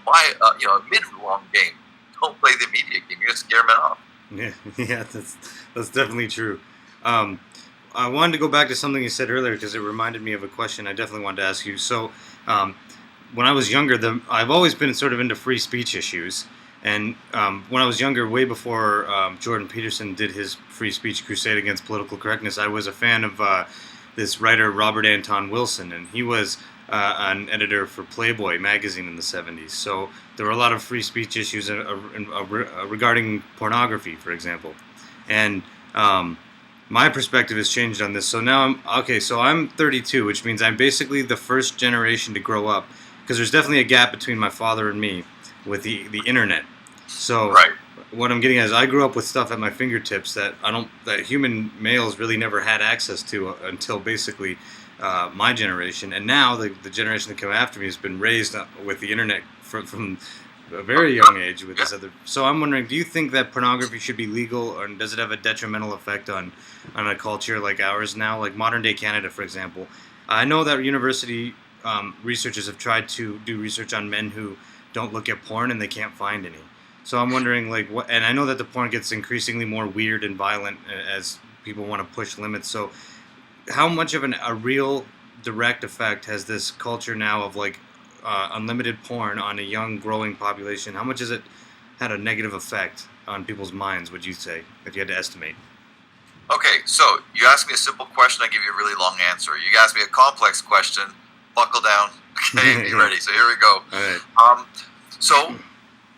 B: mid-long game. Don't play the immediate game. You're going to scare men off.
A: Yeah, that's definitely true. I wanted to go back to something you said earlier because it reminded me of a question I definitely wanted to ask you. So, when I was younger, I've always been sort of into free speech issues, And when I was younger, way before Jordan Peterson did his free speech crusade against political correctness, I was a fan of this writer Robert Anton Wilson, and he was an editor for Playboy magazine in the 70s. So there were a lot of free speech issues regarding pornography, for example. And my perspective has changed on this. So now I'm 32, which means I'm basically the first generation to grow up, because there's definitely a gap between my father and me with the internet. So
B: Right.
A: what I'm getting at is I grew up with stuff at my fingertips that human males really never had access to until basically my generation. And now the generation that come after me has been raised with the internet from a very young age with this other. So I'm wondering, do you think that pornography should be legal, or does it have a detrimental effect on a culture like ours now, like modern day Canada, for example? I know that university researchers have tried to do research on men who don't look at porn and they can't find any. So I'm wondering, like, what? And I know that the porn gets increasingly more weird and violent as people want to push limits. So how much of a real direct effect has this culture now of like unlimited porn on a young growing population? How much has it had a negative effect on people's minds, would you say, if you had to estimate?
B: Okay, so you asked me a simple question, I give you a really long answer. You asked me a complex question, buckle down. Okay, be ready. So here we go.
A: All right.
B: So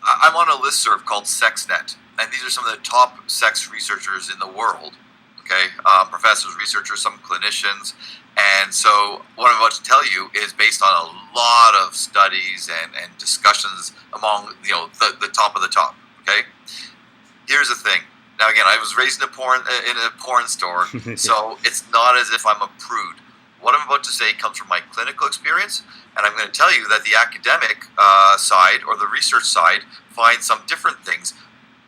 B: I'm on a listserv called SexNet, and these are some of the top sex researchers in the world. Okay, professors, researchers, some clinicians, and so what I'm about to tell you is based on a lot of studies and discussions among the top of the top. Okay, here's the thing. Now again, I was raised in a porn store, so it's not as if I'm a prude. What I'm about to say comes from my clinical experience, and I'm going to tell you that the academic side or the research side finds some different things,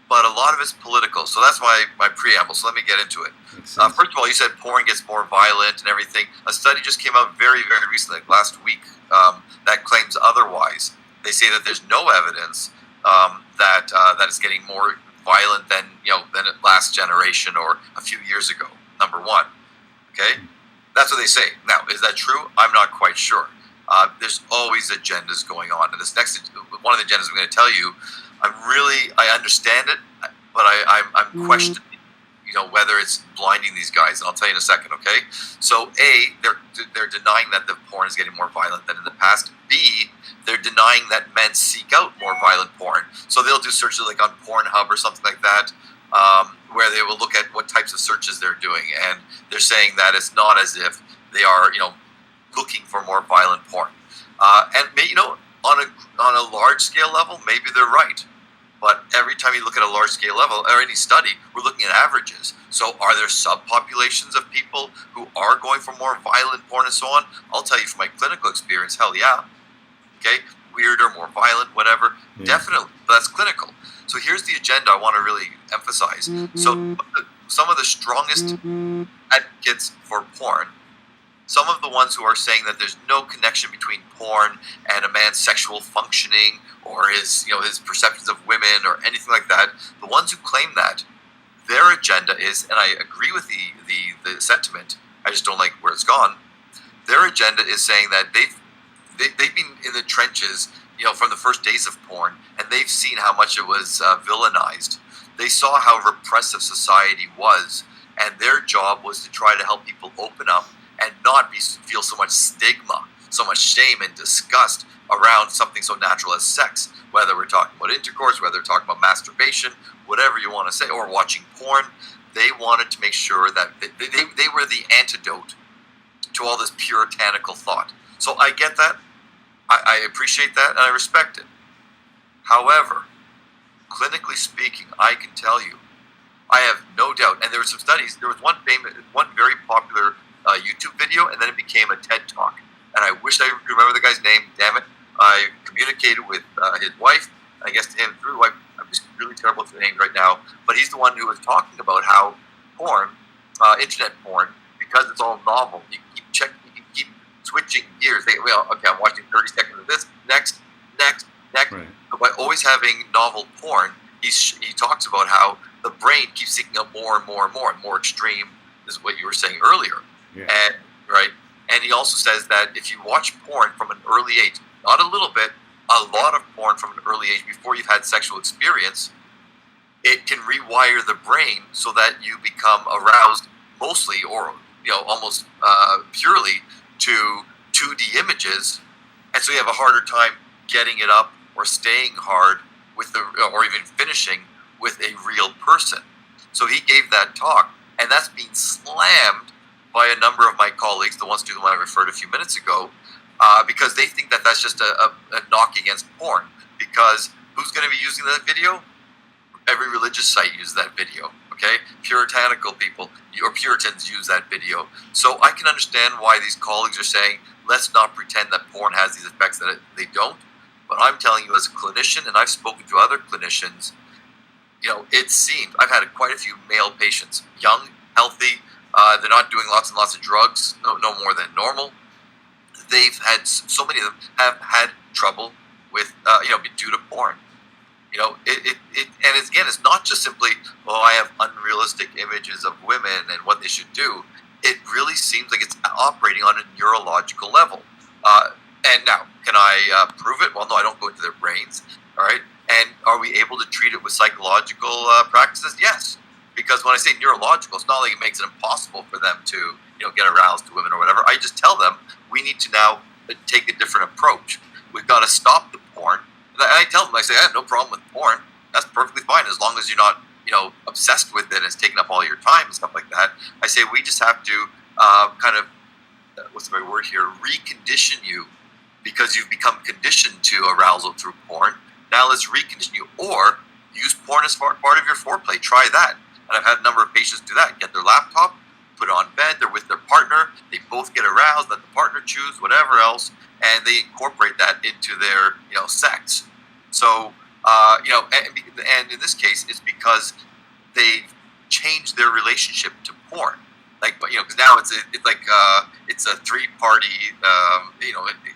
B: but a lot of it's political. So that's my preamble. So let me get into it. First of all, you said porn gets more violent and everything. A study just came out very, very recently, like last week, that claims otherwise. They say that there's no evidence that it's getting more violent than last generation or a few years ago. Number one, okay, that's what they say. Now, is that true? I'm not quite sure. There's always agendas going on, and this next one of the agendas I'm going to tell you, I understand it, but I'm questioning, whether it's blinding these guys, and I'll tell you in a second. Okay, so A, they're denying that the porn is getting more violent than in the past. B, they're denying that men seek out more violent porn. So they'll do searches like on Pornhub or something like that, where they will look at what types of searches they're doing, and they're saying that it's not as if they are, looking for more violent porn. And on a large scale level, maybe they're right. But every time you look at a large scale level or any study, we're looking at averages. So are there subpopulations of people who are going for more violent porn and so on? I'll tell you from my clinical experience, hell yeah. Okay, weirder, more violent, whatever. Yeah. Definitely, but that's clinical. So here's the agenda I want to really emphasize. So some of the strongest advocates for porn, some of the ones who are saying that there's no connection between porn and a man's sexual functioning or his perceptions of women or anything like that, the ones who claim that, their agenda is, and I agree with the sentiment, I just don't like where it's gone, their agenda is saying that they've been in the trenches, from the first days of porn, and they've seen how much it was villainized. They saw how repressive society was, and their job was to try to help people open up and not feel so much stigma, so much shame and disgust around something so natural as sex, whether we're talking about intercourse, whether we're talking about masturbation, whatever you want to say, or watching porn. They wanted to make sure that they were the antidote to all this puritanical thought. So I get that, I appreciate that, and I respect it. However, clinically speaking, I can tell you, I have no doubt, and there were some studies, there was one very popular YouTube video, and then it became a TED Talk. And I wish I could remember the guy's name, damn it. I communicated with his wife, I guess to him through the wife. I'm just really terrible with the names right now. But he's the one who was talking about how porn, internet porn, because it's all novel, you can keep switching gears. Okay, I'm watching 30 seconds of this, next. Right. But by always having novel porn, he talks about how the brain keeps seeking out more and more and more, and more extreme is what you were saying earlier. Yeah. And he also says that if you watch porn from an early age, not a little bit, a lot of porn from an early age, before you've had sexual experience, it can rewire the brain so that you become aroused mostly, or almost purely, to 2D images, and so you have a harder time getting it up or staying hard or even finishing with a real person. So he gave that talk, and that's being slammed by a number of my colleagues, the ones to whom I referred a few minutes ago, because they think that that's just a knock against porn. Because who's going to be using that video? Every religious site uses that video. Okay, puritanical people or Puritans use that video. So I can understand why these colleagues are saying, let's not pretend that porn has these effects that they don't. But I'm telling you, as a clinician, and I've spoken to other clinicians, it seems, I've had quite a few male patients, young, healthy, they're not doing lots and lots of drugs, no more than normal. They've had, so many of them have had trouble with, due to porn. And again, it's not just simply, I have unrealistic images of women and what they should do. It really seems like it's operating on a neurological level. And now, can I prove it? Well, no, I don't go into their brains. All right. And are we able to treat it with psychological practices? Yes. Because when I say neurological, it's not like it makes it impossible for them to, get aroused to women or whatever. I just tell them we need to now take a different approach. We've got to stop the porn. And I tell them, I say, I have no problem with porn. That's perfectly fine as long as you're not, obsessed with it and it's taking up all your time and stuff like that. I say we just have to kind of, what's the right word here, recondition you, because you've become conditioned to arousal through porn. Now let's recondition you, or use porn as part of your foreplay. Try that. And I've had a number of patients do that. Get their laptop, put it on bed, they're with their partner, they both get aroused, let the partner choose, whatever else, and they incorporate that into their, sex. So, and in this case, it's because they've changed their relationship to porn. Like, because now it's a three-party,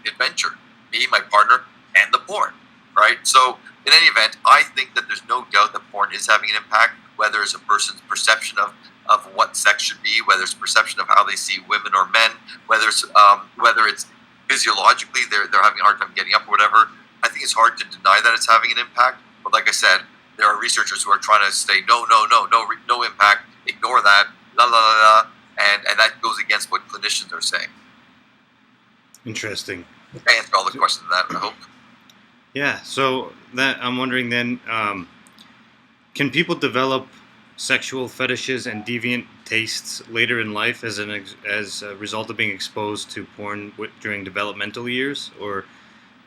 B: adventure. Me, my partner, and the porn, right? So, in any event, I think that there's no doubt that porn is having an impact, whether it's a person's perception of what sex should be, whether it's perception of how they see women or men, whether it's physiologically they're having a hard time getting up or whatever. I think it's hard to deny that it's having an impact. But like I said, there are researchers who are trying to say no impact, ignore that, la la la la, and that goes against what clinicians are saying.
A: Interesting.
B: I answered all the questions of that, I hope.
A: Yeah. So that I'm wondering then, can people develop sexual fetishes and deviant tastes later in life as a result of being exposed to porn during developmental years, or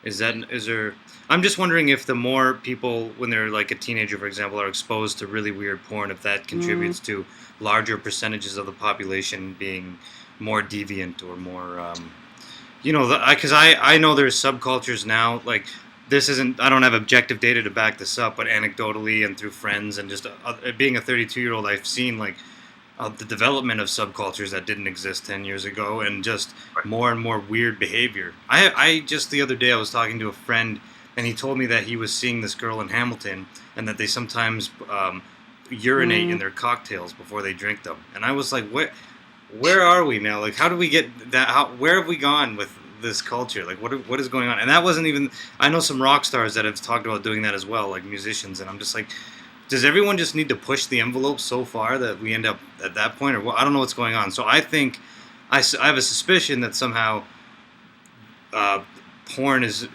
A: is there? I'm just wondering if the more people, when they're like a teenager, for example, are exposed to really weird porn, if that contributes to larger percentages of the population being more deviant or more, because I know there's subcultures now, like. This isn't, I don't have objective data to back this up, but anecdotally and through friends and just being a 32-year-old, I've seen like the development of subcultures that didn't exist 10 years ago, and just more and more weird behavior. I just the other day I was talking to a friend, and he told me that he was seeing this girl in Hamilton, and that they sometimes urinate in their cocktails before they drink them. And I was like, where are we now? Like, how do we get that? Where have we gone with this culture? Like, what is going on? And that wasn't even, I know some rock stars that have talked about doing that as well, like musicians, and I'm just like, does everyone just need to push the envelope so far that we end up at that point, or what? I don't know what's going on. So I think I have a suspicion that somehow porn is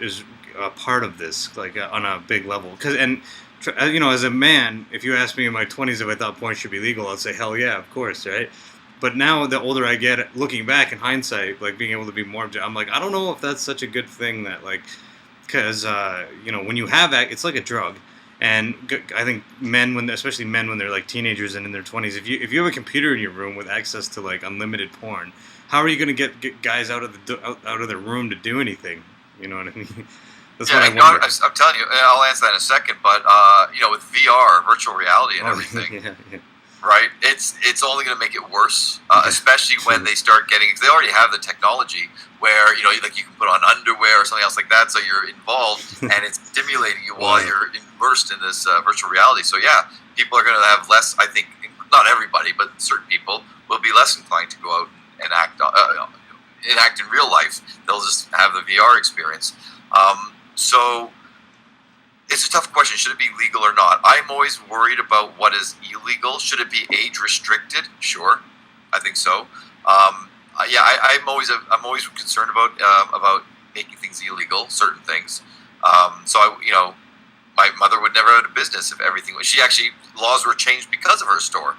A: a part of this, like on a big level. As a man, if you asked me in my 20s if I thought porn should be legal, I'd say hell yeah, of course, right? But now, the older I get, looking back in hindsight, like being able to be more, I'm like, I don't know if that's such a good thing. That because when you have it's like a drug, and I think especially men when they're like teenagers and in their 20s, if you have a computer in your room with access to like unlimited porn, how are you going to get guys out of the room to do anything? You know what I mean? That's what I wonder.
B: I'm telling you, I'll answer that in a second. But with VR, virtual reality, and everything.
A: Yeah.
B: Right, it's only going to make it worse, especially when they start getting. Cause they already have the technology where you can put on underwear or something else like that, so you're involved and it's stimulating you while you're immersed in this virtual reality. So yeah, people are going to have less. I think not everybody, but certain people will be less inclined to go out and act in real life. They'll just have the VR experience. So it's a tough question. Should it be legal or not? I'm always worried about what is illegal. Should it be age restricted? Sure, I think so. I'm always concerned about making things illegal, certain things. My mother would never have a business if everything was. She actually, laws were changed because of her store.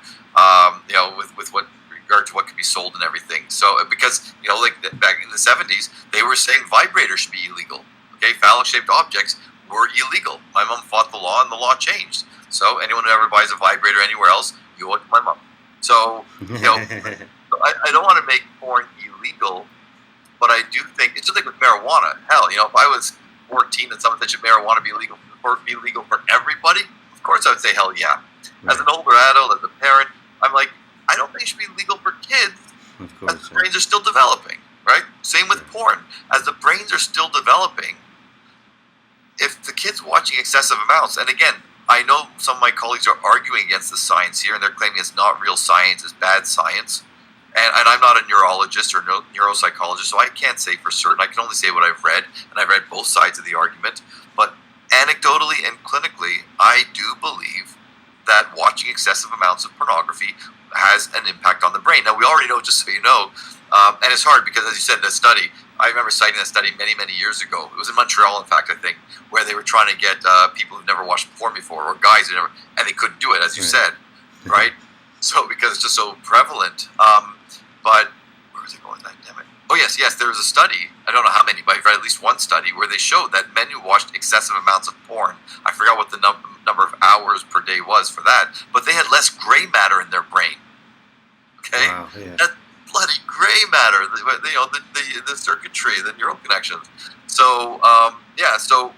B: With what regard to what could be sold and everything. So because back in the 70s, they were saying vibrators should be illegal. Okay, phallic-shaped objects were illegal. My mom fought the law, and the law changed. So anyone who ever buys a vibrator anywhere else, you owe it to my mom. So I don't want to make porn illegal, but I do think it's just like with marijuana. Hell, if I was 14 and someone said should marijuana be legal for everybody, of course I would say hell yeah. Right. As an older adult, as a parent, I'm like, I don't think it should be legal for kids. Of course, as the brains are still developing, right? Same with porn. As the brains are still developing, if the kid's watching excessive amounts, and again, I know some of my colleagues are arguing against the science here, and they're claiming it's not real science, it's bad science. And I'm not a neurologist or neuropsychologist, so I can't say for certain. I can only say what I've read, and I've read both sides of the argument. But anecdotally and clinically, I do believe that watching excessive amounts of pornography has an impact on the brain. Now, we already know, just so you know, and it's hard because, as you said, the study, I remember citing that study many, many years ago. It was in Montreal, in fact, I think, where they were trying to get people who've never watched porn before, or guys who never, and they couldn't do it, as you said, right? So, because it's just so prevalent. But where was I going with that? Damn it. Oh, yes, there was a study, I don't know how many, but I've read at least one study where they showed that men who watched excessive amounts of porn, I forgot what the number of hours per day was for that, but they had less gray matter in their brain. Okay? Wow, yeah. That bloody gray matter, the circuitry, the neural connections. So, so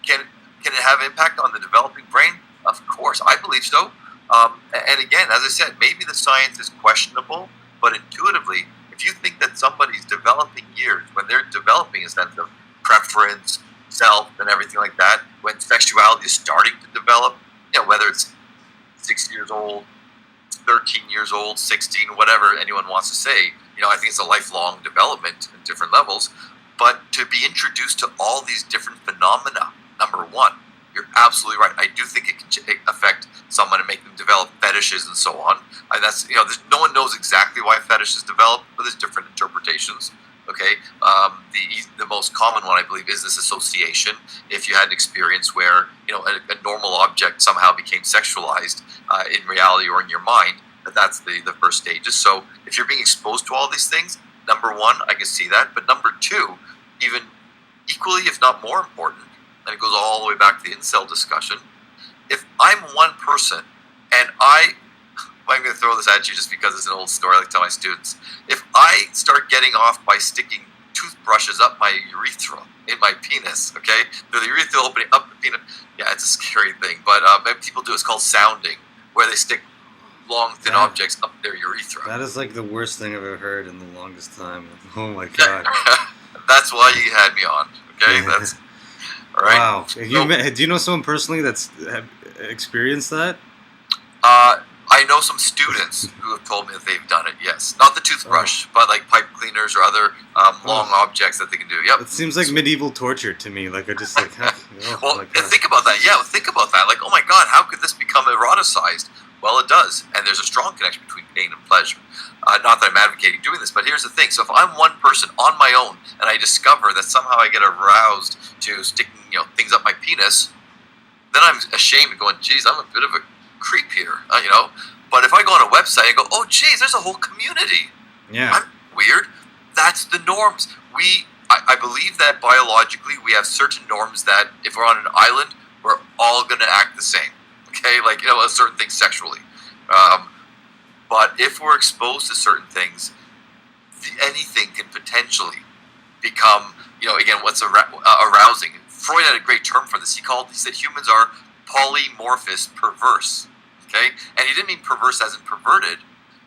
B: can it have impact on the developing brain? Of course, I believe so. And again, as I said, maybe the science is questionable, but intuitively, if you think that somebody's developing years, when they're developing a sense of preference, self, and everything like that, when sexuality is starting to develop, whether it's 6 years old, 13 years old, 16, whatever anyone wants to say, I think it's a lifelong development in different levels. But to be introduced to all these different phenomena, number one, you're absolutely right. I do think it can affect someone and make them develop fetishes and so on. And that's, no one knows exactly why fetishes develop, but there's different interpretations. Okay, the most common one, I believe, is this association. If you had an experience where a normal object somehow became sexualized in reality or in your mind, that's the first stages. So if you're being exposed to all these things, number one, I can see that. But number two, even equally, if not more important, and it goes all the way back to the incel discussion. If I'm one person, and I'm going to throw this at you just because it's an old story I like to tell my students. If I start getting off by sticking toothbrushes up my urethra, in my penis, okay? Through the urethra opening up the penis. Yeah, it's a scary thing. But people do, it's called sounding, where they stick long, thin objects up their urethra.
A: That is like the worst thing I've ever heard in the longest time. Oh my God.
B: That's why you had me on, okay? That's... All right.
A: Wow. Do you know someone personally that's experienced that?
B: I know some students who have told me that they've done it, yes. Not the toothbrush, but like pipe cleaners or other long objects that they can do. Yep.
A: It seems like medieval torture to me. Like, I just like...
B: well, think about that. Yeah, think about that. Like, oh my God, how could this become eroticized? Well, it does. And there's a strong connection between pain and pleasure. Not that I'm advocating doing this, but here's the thing. So if I'm one person on my own and I discover that somehow I get aroused to sticking things up my penis, then I'm ashamed and going, geez, I'm a bit of a creep here, But if I go on a website and go, oh, geez, there's a whole community.
A: Yeah.
B: I'm weird. That's the norms. I believe that biologically we have certain norms that if we're on an island, we're all going to act the same. Okay? Like, a certain thing sexually. But if we're exposed to certain things, anything can potentially become, again, what's arousing. Freud had a great term for this. He said humans are polymorphous perverse. Okay? And he didn't mean perverse as in perverted.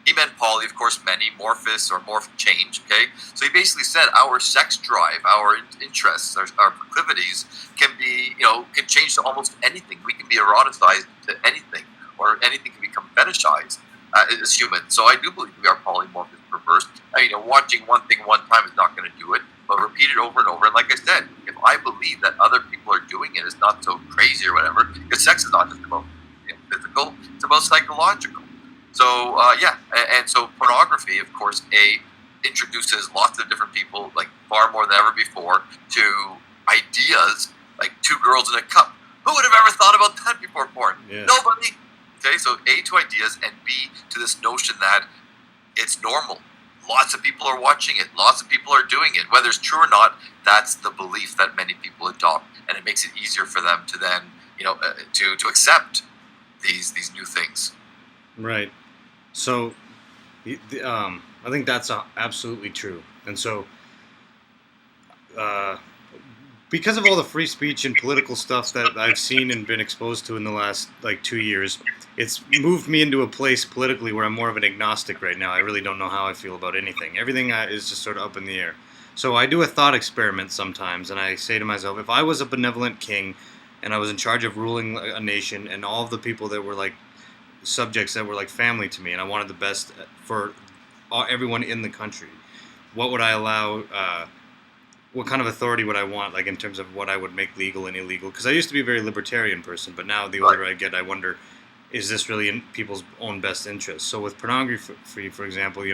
B: He meant poly, of course, many, morphous or morph change. Okay? So he basically said our sex drive, our interests, our proclivities can be, can change to almost anything. We can be eroticized to anything, or anything can become fetishized as humans. So I do believe we are polymorphous perverse. I mean, watching one thing one time is not going to do it. but repeat it over and over. And like I said, if I believe that other people are doing it is not so crazy or whatever, because sex is not just about physical, it's about psychological. So and so pornography, of course, introduces lots of different people, like far more than ever before, to ideas like two girls in a cup. Who would have ever thought about that before porn?
A: Yeah.
B: Nobody. Okay, so A, to ideas, and B, to this notion that it's normal. Lots of people are watching it. Lots of people are doing it. Whether it's true or not, that's the belief that many people adopt, and it makes it easier for them to then, to accept these new things.
A: Right. So, I think that's absolutely true. And so, because of all the free speech and political stuff that I've seen and been exposed to in the last 2 years, it's moved me into a place politically where I'm more of an agnostic right now. I really don't know how I feel about anything. Everything is just sort of up in the air. So I do a thought experiment sometimes, and I say to myself, if I was a benevolent king and I was in charge of ruling a nation, and all of the people that were like subjects that were like family to me, and I wanted the best for everyone in the country, what would I allow? What kind of authority would I want, like in terms of what I would make legal and illegal? Because I used to be a very libertarian person, but now the older I get, I wonder, is this really in people's own best interest? So with pornography, for example,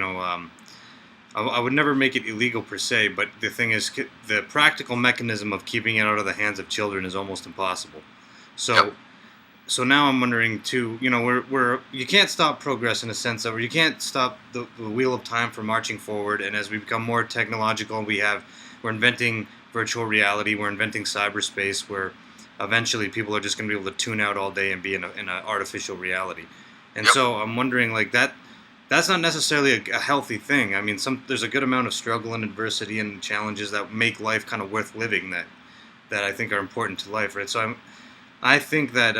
A: I would never make it illegal per se, but the thing is, the practical mechanism of keeping it out of the hands of children is almost impossible. So, so now I'm wondering too, you can't stop progress in a sense of, or you can't stop the wheel of time from marching forward. And as we become more technological, we're inventing virtual reality, we're inventing cyberspace, where eventually people are just going to be able to tune out all day and be in an artificial reality. And so I'm wondering, that's not necessarily a healthy thing. I mean, there's a good amount of struggle and adversity and challenges that make life kind of worth living that I think are important to life, right? So I think that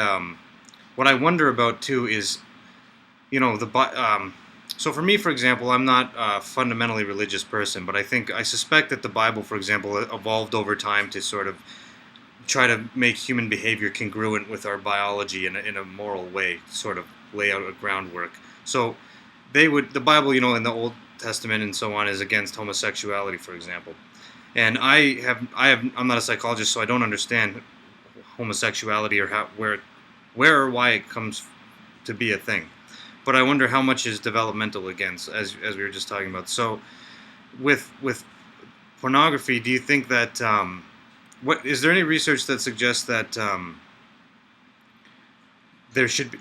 A: what I wonder about too is, so for me, for example, I'm not a fundamentally religious person, but I suspect that the Bible, for example, evolved over time to sort of try to make human behavior congruent with our biology in a moral way, sort of lay out a groundwork. So the Bible, in the Old Testament and so on, is against homosexuality, for example. And I'm not a psychologist, so I don't understand homosexuality or where or why it comes to be a thing. But I wonder how much is developmental against, as we were just talking about. So, with pornography, do you think that is there any research that suggests that there should be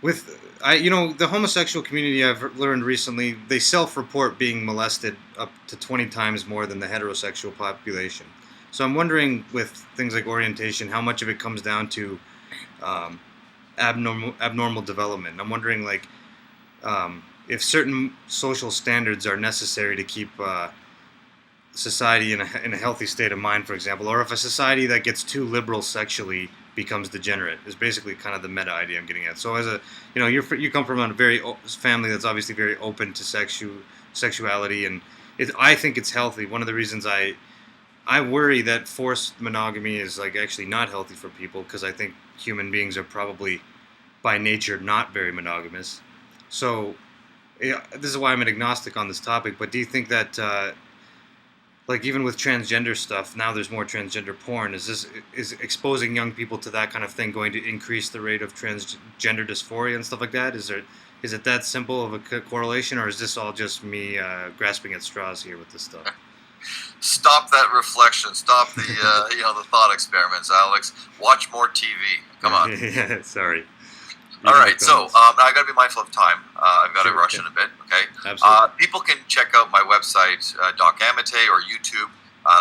A: the homosexual community? I've learned recently, they self-report being molested up to 20 times more than the heterosexual population. So I'm wondering, with things like orientation, how much of it comes down to abnormal development. I'm wondering, if certain social standards are necessary to keep society in a healthy state of mind, for example, or if a society that gets too liberal sexually becomes degenerate, is basically kind of the meta idea I'm getting at. So as you come from a very family that's obviously very open to sexuality, and I think it's healthy. One of the reasons I worry that forced monogamy is actually not healthy for people, because I think human beings are probably by nature not very monogamous. So this is why I'm an agnostic on this topic. But do you think that even with transgender stuff, now there's more transgender porn, is exposing young people to that kind of thing going to increase the rate of transgender dysphoria and stuff like that? Is it that simple of a correlation, or is this all just me grasping at straws here with this stuff?
B: Stop that reflection. Stop the the thought experiments, Alex. Watch more TV. Come on.
A: Yeah, sorry.
B: All right, so I got to be mindful of time. I've got to rush in a bit. Okay.
A: Absolutely.
B: People can check out my website, Doc Amitay, or YouTube.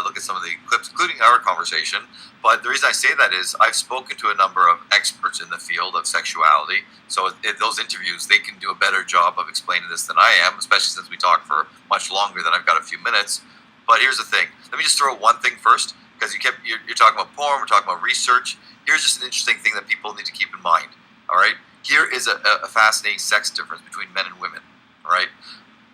B: Look at some of the clips, including our conversation. But the reason I say that is I've spoken to a number of experts in the field of sexuality. So in those interviews, they can do a better job of explaining this than I am, especially since we talk for much longer than I've got a few minutes. But here's the thing. Let me just throw one thing first, because you're talking about porn, we're talking about research. Here's just an interesting thing that people need to keep in mind. All right? Here is a fascinating sex difference between men and women. All right?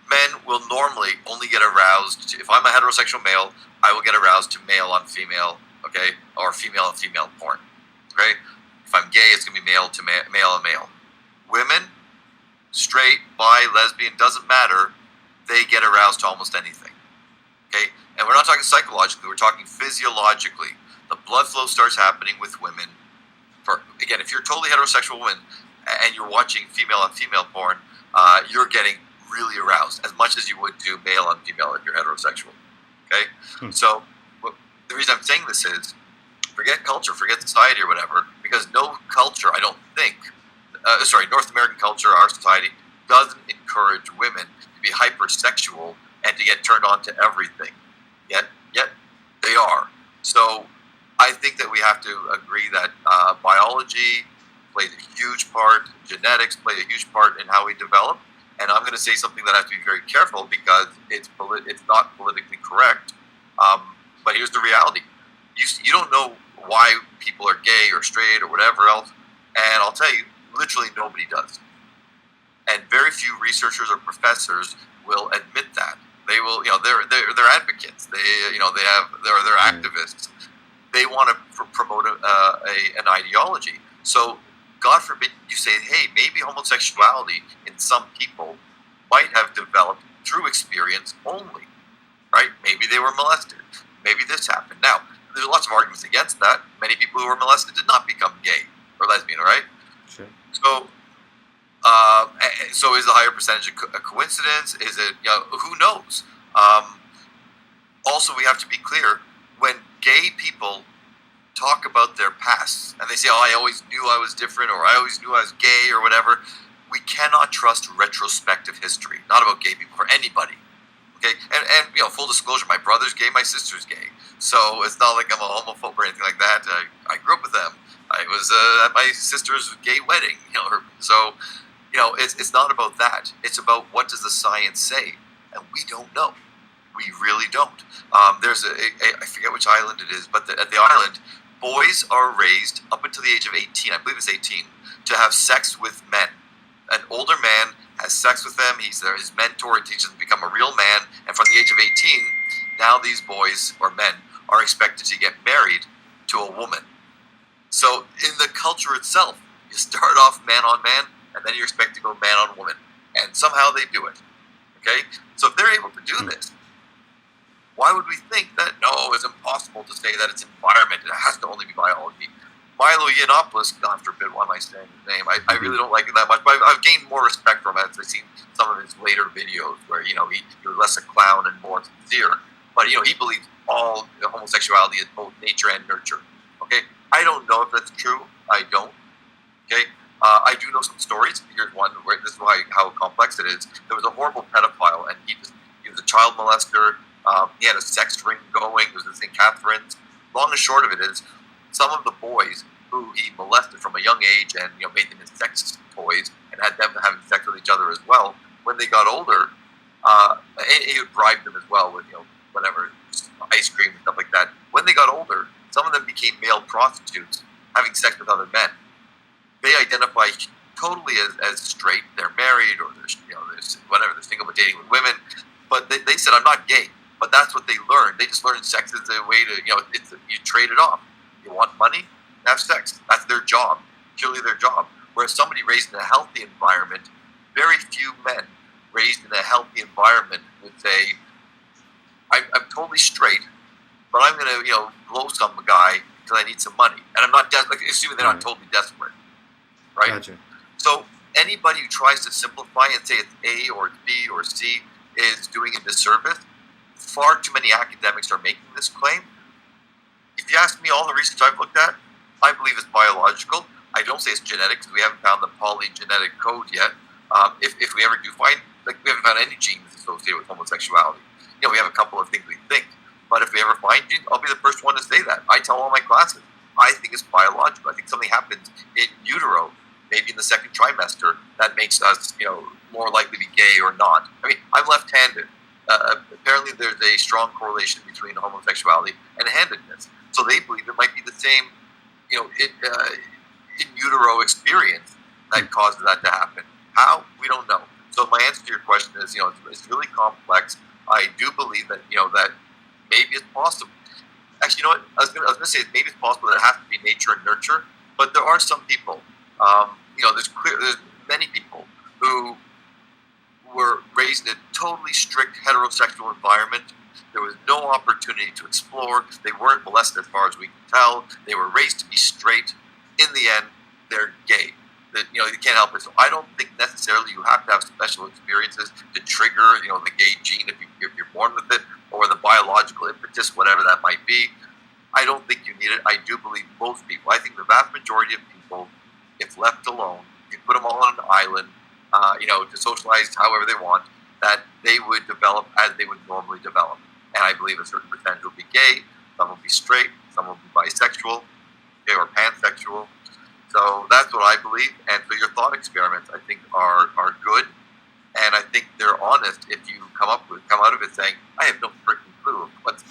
B: Men will normally only get aroused if I'm a heterosexual male, I will get aroused to male on female, okay, or female on female porn. Okay? If I'm gay, it's gonna be male to male on male. Women, straight, bi, lesbian, doesn't matter. They get aroused to almost anything. Okay? And we're not talking psychologically, we're talking physiologically. The blood flow starts happening with women. Again, if you're a totally heterosexual woman and you're watching female on female porn, you're getting really aroused as much as you would do male on female if you're heterosexual. Okay? So the reason I'm saying this is, forget culture, forget society or whatever, because no culture, I don't think, North American culture, our society, doesn't encourage women to be hypersexual and to get turned on to everything. Yet they are. So I think that we have to agree that biology plays a huge part, genetics play a huge part in how we develop. And I'm going to say something that I have to be very careful because it's not politically correct. But here's the reality. You don't know why people are gay or straight or whatever else. And I'll tell you, literally nobody does. And very few researchers or professors will admit that. They will, they're advocates. They're activists. They want to promote an ideology. So, God forbid you say, hey, maybe homosexuality in some people might have developed through experience only, right? Maybe they were molested. Maybe this happened. Now, there's lots of arguments against that. Many people who were molested did not become gay or lesbian, right?
A: Sure.
B: So is a higher percentage a coincidence? Is it, who knows? Also, we have to be clear, when gay people talk about their past and they say, I always knew I was different, or I always knew I was gay, or whatever, we cannot trust retrospective history. Not about gay people, for anybody. Okay? And full disclosure, my brother's gay, my sister's gay. So it's not like I'm a homophobe or anything like that. I grew up with them. I was at my sister's gay wedding. It's not about that. It's about, what does the science say? And we don't know. We really don't. There's I forget which island it is, but at the island, boys are raised up until the age of 18, I believe it's 18, to have sex with men. An older man has sex with them. He's his mentor. He teaches them to become a real man. And from the age of 18, now these boys or men are expected to get married to a woman. So in the culture itself, you start off man on man, and then you're expected to go man on woman. And somehow they do it. Okay? So if they're able to do this, why would we think that, no, it's impossible to say that it's environment, it has to only be biology? Milo Yiannopoulos, God forbid, why am I saying his name? I really don't like it that much, but I've gained more respect from him as I've seen some of his later videos where, he was less a clown and more sincere. But, he believes all homosexuality is both nature and nurture. Okay? I don't know if that's true. I don't. Okay? I do know some stories. Here's one where this is how complex it is. There was a horrible pedophile, and he was a child molester. He had a sex ring going. It was in St. Catharines. Long and short of it is, some of the boys who he molested from a young age and made them his sex toys and had them having sex with each other as well, when they got older, he would bribe them as well with whatever, ice cream and stuff like that. When they got older, some of them became male prostitutes having sex with other men. They identify totally as straight. They're married, or they're single but dating with women. But they said, I'm not gay. But that's what they learned. They just learned sex is a way to, you trade it off. You want money? Have sex. That's their job. Purely their job. Whereas somebody raised in a healthy environment, very few men raised in a healthy environment would say, I'm totally straight, but I'm going to, blow some guy because I need some money. And I'm not assuming they're not totally desperate. Right?
A: Gotcha.
B: So anybody who tries to simplify and say it's A or it's B or C is doing a disservice. Far too many academics are making this claim. If you ask me, all the research I've looked at, I believe it's biological. I don't say it's genetic because we haven't found the polygenetic code yet. If we ever do find, we haven't found any genes associated with homosexuality. We have a couple of things we think. But if we ever find genes, I'll be the first one to say that. I tell all my classes, I think it's biological. I think something happens in utero, maybe in the second trimester, that makes us, more likely to be gay or not. I mean, I'm left-handed. Apparently there's a strong correlation between homosexuality and handedness. So they believe it might be the same, in utero experience that causes that to happen. How? We don't know. So my answer to your question is, it's really complex. I do believe that, that maybe it's possible. Actually, you know what? I was going to say maybe it's possible that it has to be nature and nurture, but there are some people, there's many people who were raised in a totally strict heterosexual environment, There was no opportunity to explore. They weren't molested as far as we can tell. They were raised to be straight. In the end, they're gay. You can't help it. So I don't think necessarily you have to have special experiences to trigger, the gay gene if you're born with it, or the biological impetus, whatever that might be. I don't think you need it. I do believe most people, I think the vast majority of people, if left alone, you put them all on an island, to socialize however they want, that they would develop as they would normally develop. And I believe a certain percentage will be gay, some will be straight, some will be bisexual, gay or pansexual. So that's what I believe. And so your thought experiments, I think, are good. And I think they're honest if you come out of it saying, I have no freaking clue what's,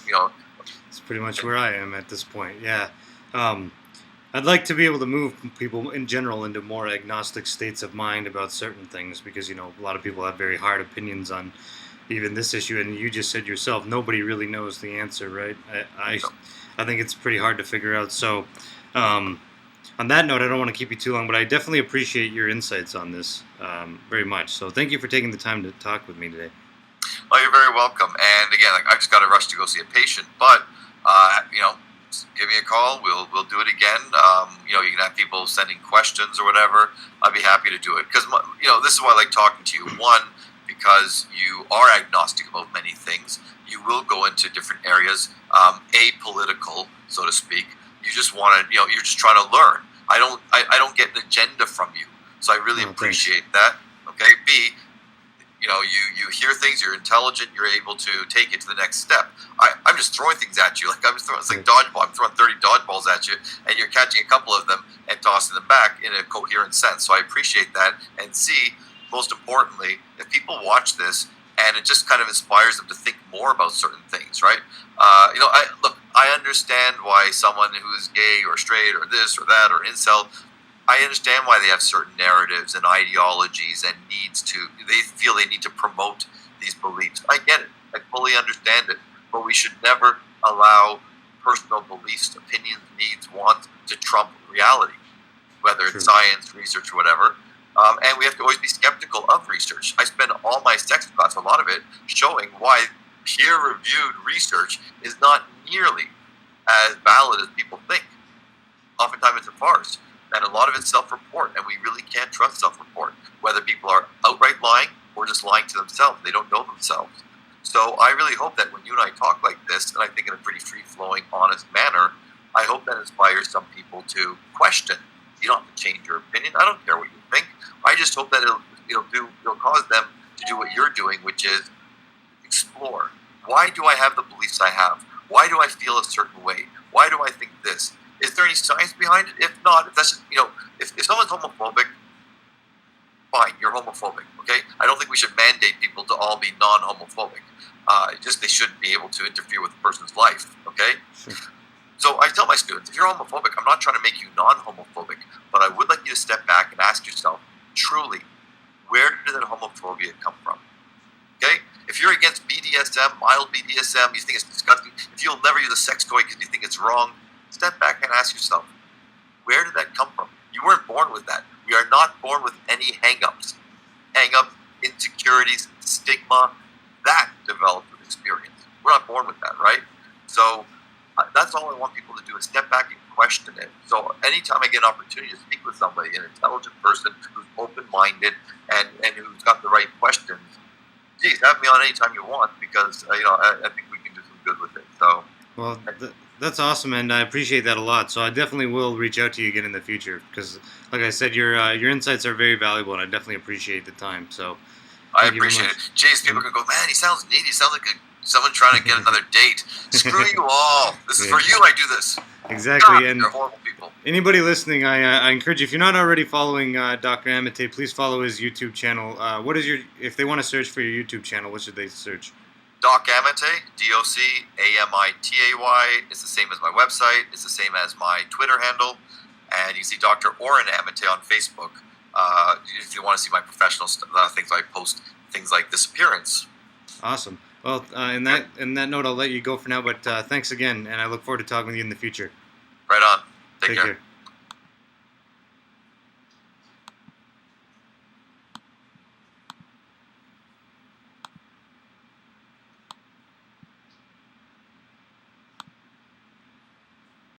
A: It's pretty much where I am at this point, yeah. I'd like to be able to move people in general into more agnostic states of mind about certain things because, a lot of people have very hard opinions on even this issue. And you just said yourself, nobody really knows the answer, right? I think it's pretty hard to figure out. So on that note, I don't want to keep you too long, but I definitely appreciate your insights on this very much. So thank you for taking the time to talk with me today.
B: Well, you're very welcome. And again, I just got to rush to go see a patient, but give me a call. We'll do it again. You can have people sending questions or whatever. I'd be happy to do it because this is why I like talking to you. One, because you are agnostic about many things. You will go into different areas, apolitical, so to speak. You just want to, you're just trying to learn. I don't get an agenda from you, so I really appreciate that. Okay. B, you hear things, you're intelligent, you're able to take it to the next step. I'm just throwing things at you. It's like dodgeball. I'm throwing 30 dodgeballs at you, and you're catching a couple of them and tossing them back in a coherent sense. So I appreciate that. And C, most importantly, if people watch this and it just kind of inspires them to think more about certain things, right? I understand why someone who's gay or straight or this or that or incel, I understand why they have certain narratives and ideologies and they feel they need to promote these beliefs. I get it. I fully understand it. But we should never allow personal beliefs, opinions, needs, wants to trump reality, whether it's science, research, or whatever. And we have to always be skeptical of research. I spend all my sex class, a lot of it, showing why peer-reviewed research is not nearly as valid as people think. Oftentimes it's a farce. And a lot of it's self-report, and we really can't trust self-report, whether people are outright lying or just lying to themselves. They don't know themselves. So I really hope that when you and I talk like this, and I think in a pretty free-flowing, honest manner, I hope that inspires some people to question. You don't have to change your opinion. I don't care what you think. I just hope that it'll cause them to do what you're doing, which is explore. Why do I have the beliefs I have? Why do I feel a certain way? Why do I think this? Is there any science behind it? If not, if that's if someone's homophobic, fine, you're homophobic. Okay, I don't think we should mandate people to all be non-homophobic. Just they shouldn't be able to interfere with a person's life. Okay.
A: Sure.
B: So I tell my students, if you're homophobic, I'm not trying to make you non-homophobic, but I would like you to step back and ask yourself, truly, where did that homophobia come from? Okay? If you're against BDSM, mild BDSM, you think it's disgusting, if you'll never use a sex toy because you think it's wrong, step back and ask yourself, where did that come from? You weren't born with that. We are not born with any hang-ups. Hang-ups, insecurities, stigma, that develops with experience. We're not born with that, right? So that's all I want people to do is step back and question it. So anytime I get an opportunity to speak with somebody, an intelligent person who's open-minded and who's got the right questions, geez, have me on anytime you want because I think we can do some good with it. So
A: well, that's awesome, and I appreciate that a lot. So I definitely will reach out to you again in the future because, like I said, your insights are very valuable, and I definitely appreciate the time. So
B: I appreciate it. Geez, people can go, man, he sounds needy. He sounds like someone trying to get another date. Screw you all. This is for you. I do this.
A: Exactly.
B: God,
A: and
B: they're horrible people.
A: Anybody listening, I encourage you, if you're not already following Dr. Amitay, please follow his YouTube channel. If they want to search for your YouTube channel, what should they search?
B: Doc Amitay, DocAmitay. It's the same as my website. It's the same as my Twitter handle. And you see Dr. Oren Amitay on Facebook. If you want to see my professional things, I post things like disappearance.
A: Awesome. Well, in that note, I'll let you go for now. But thanks again, and I look forward to talking with you in the future.
B: Right on. Take care.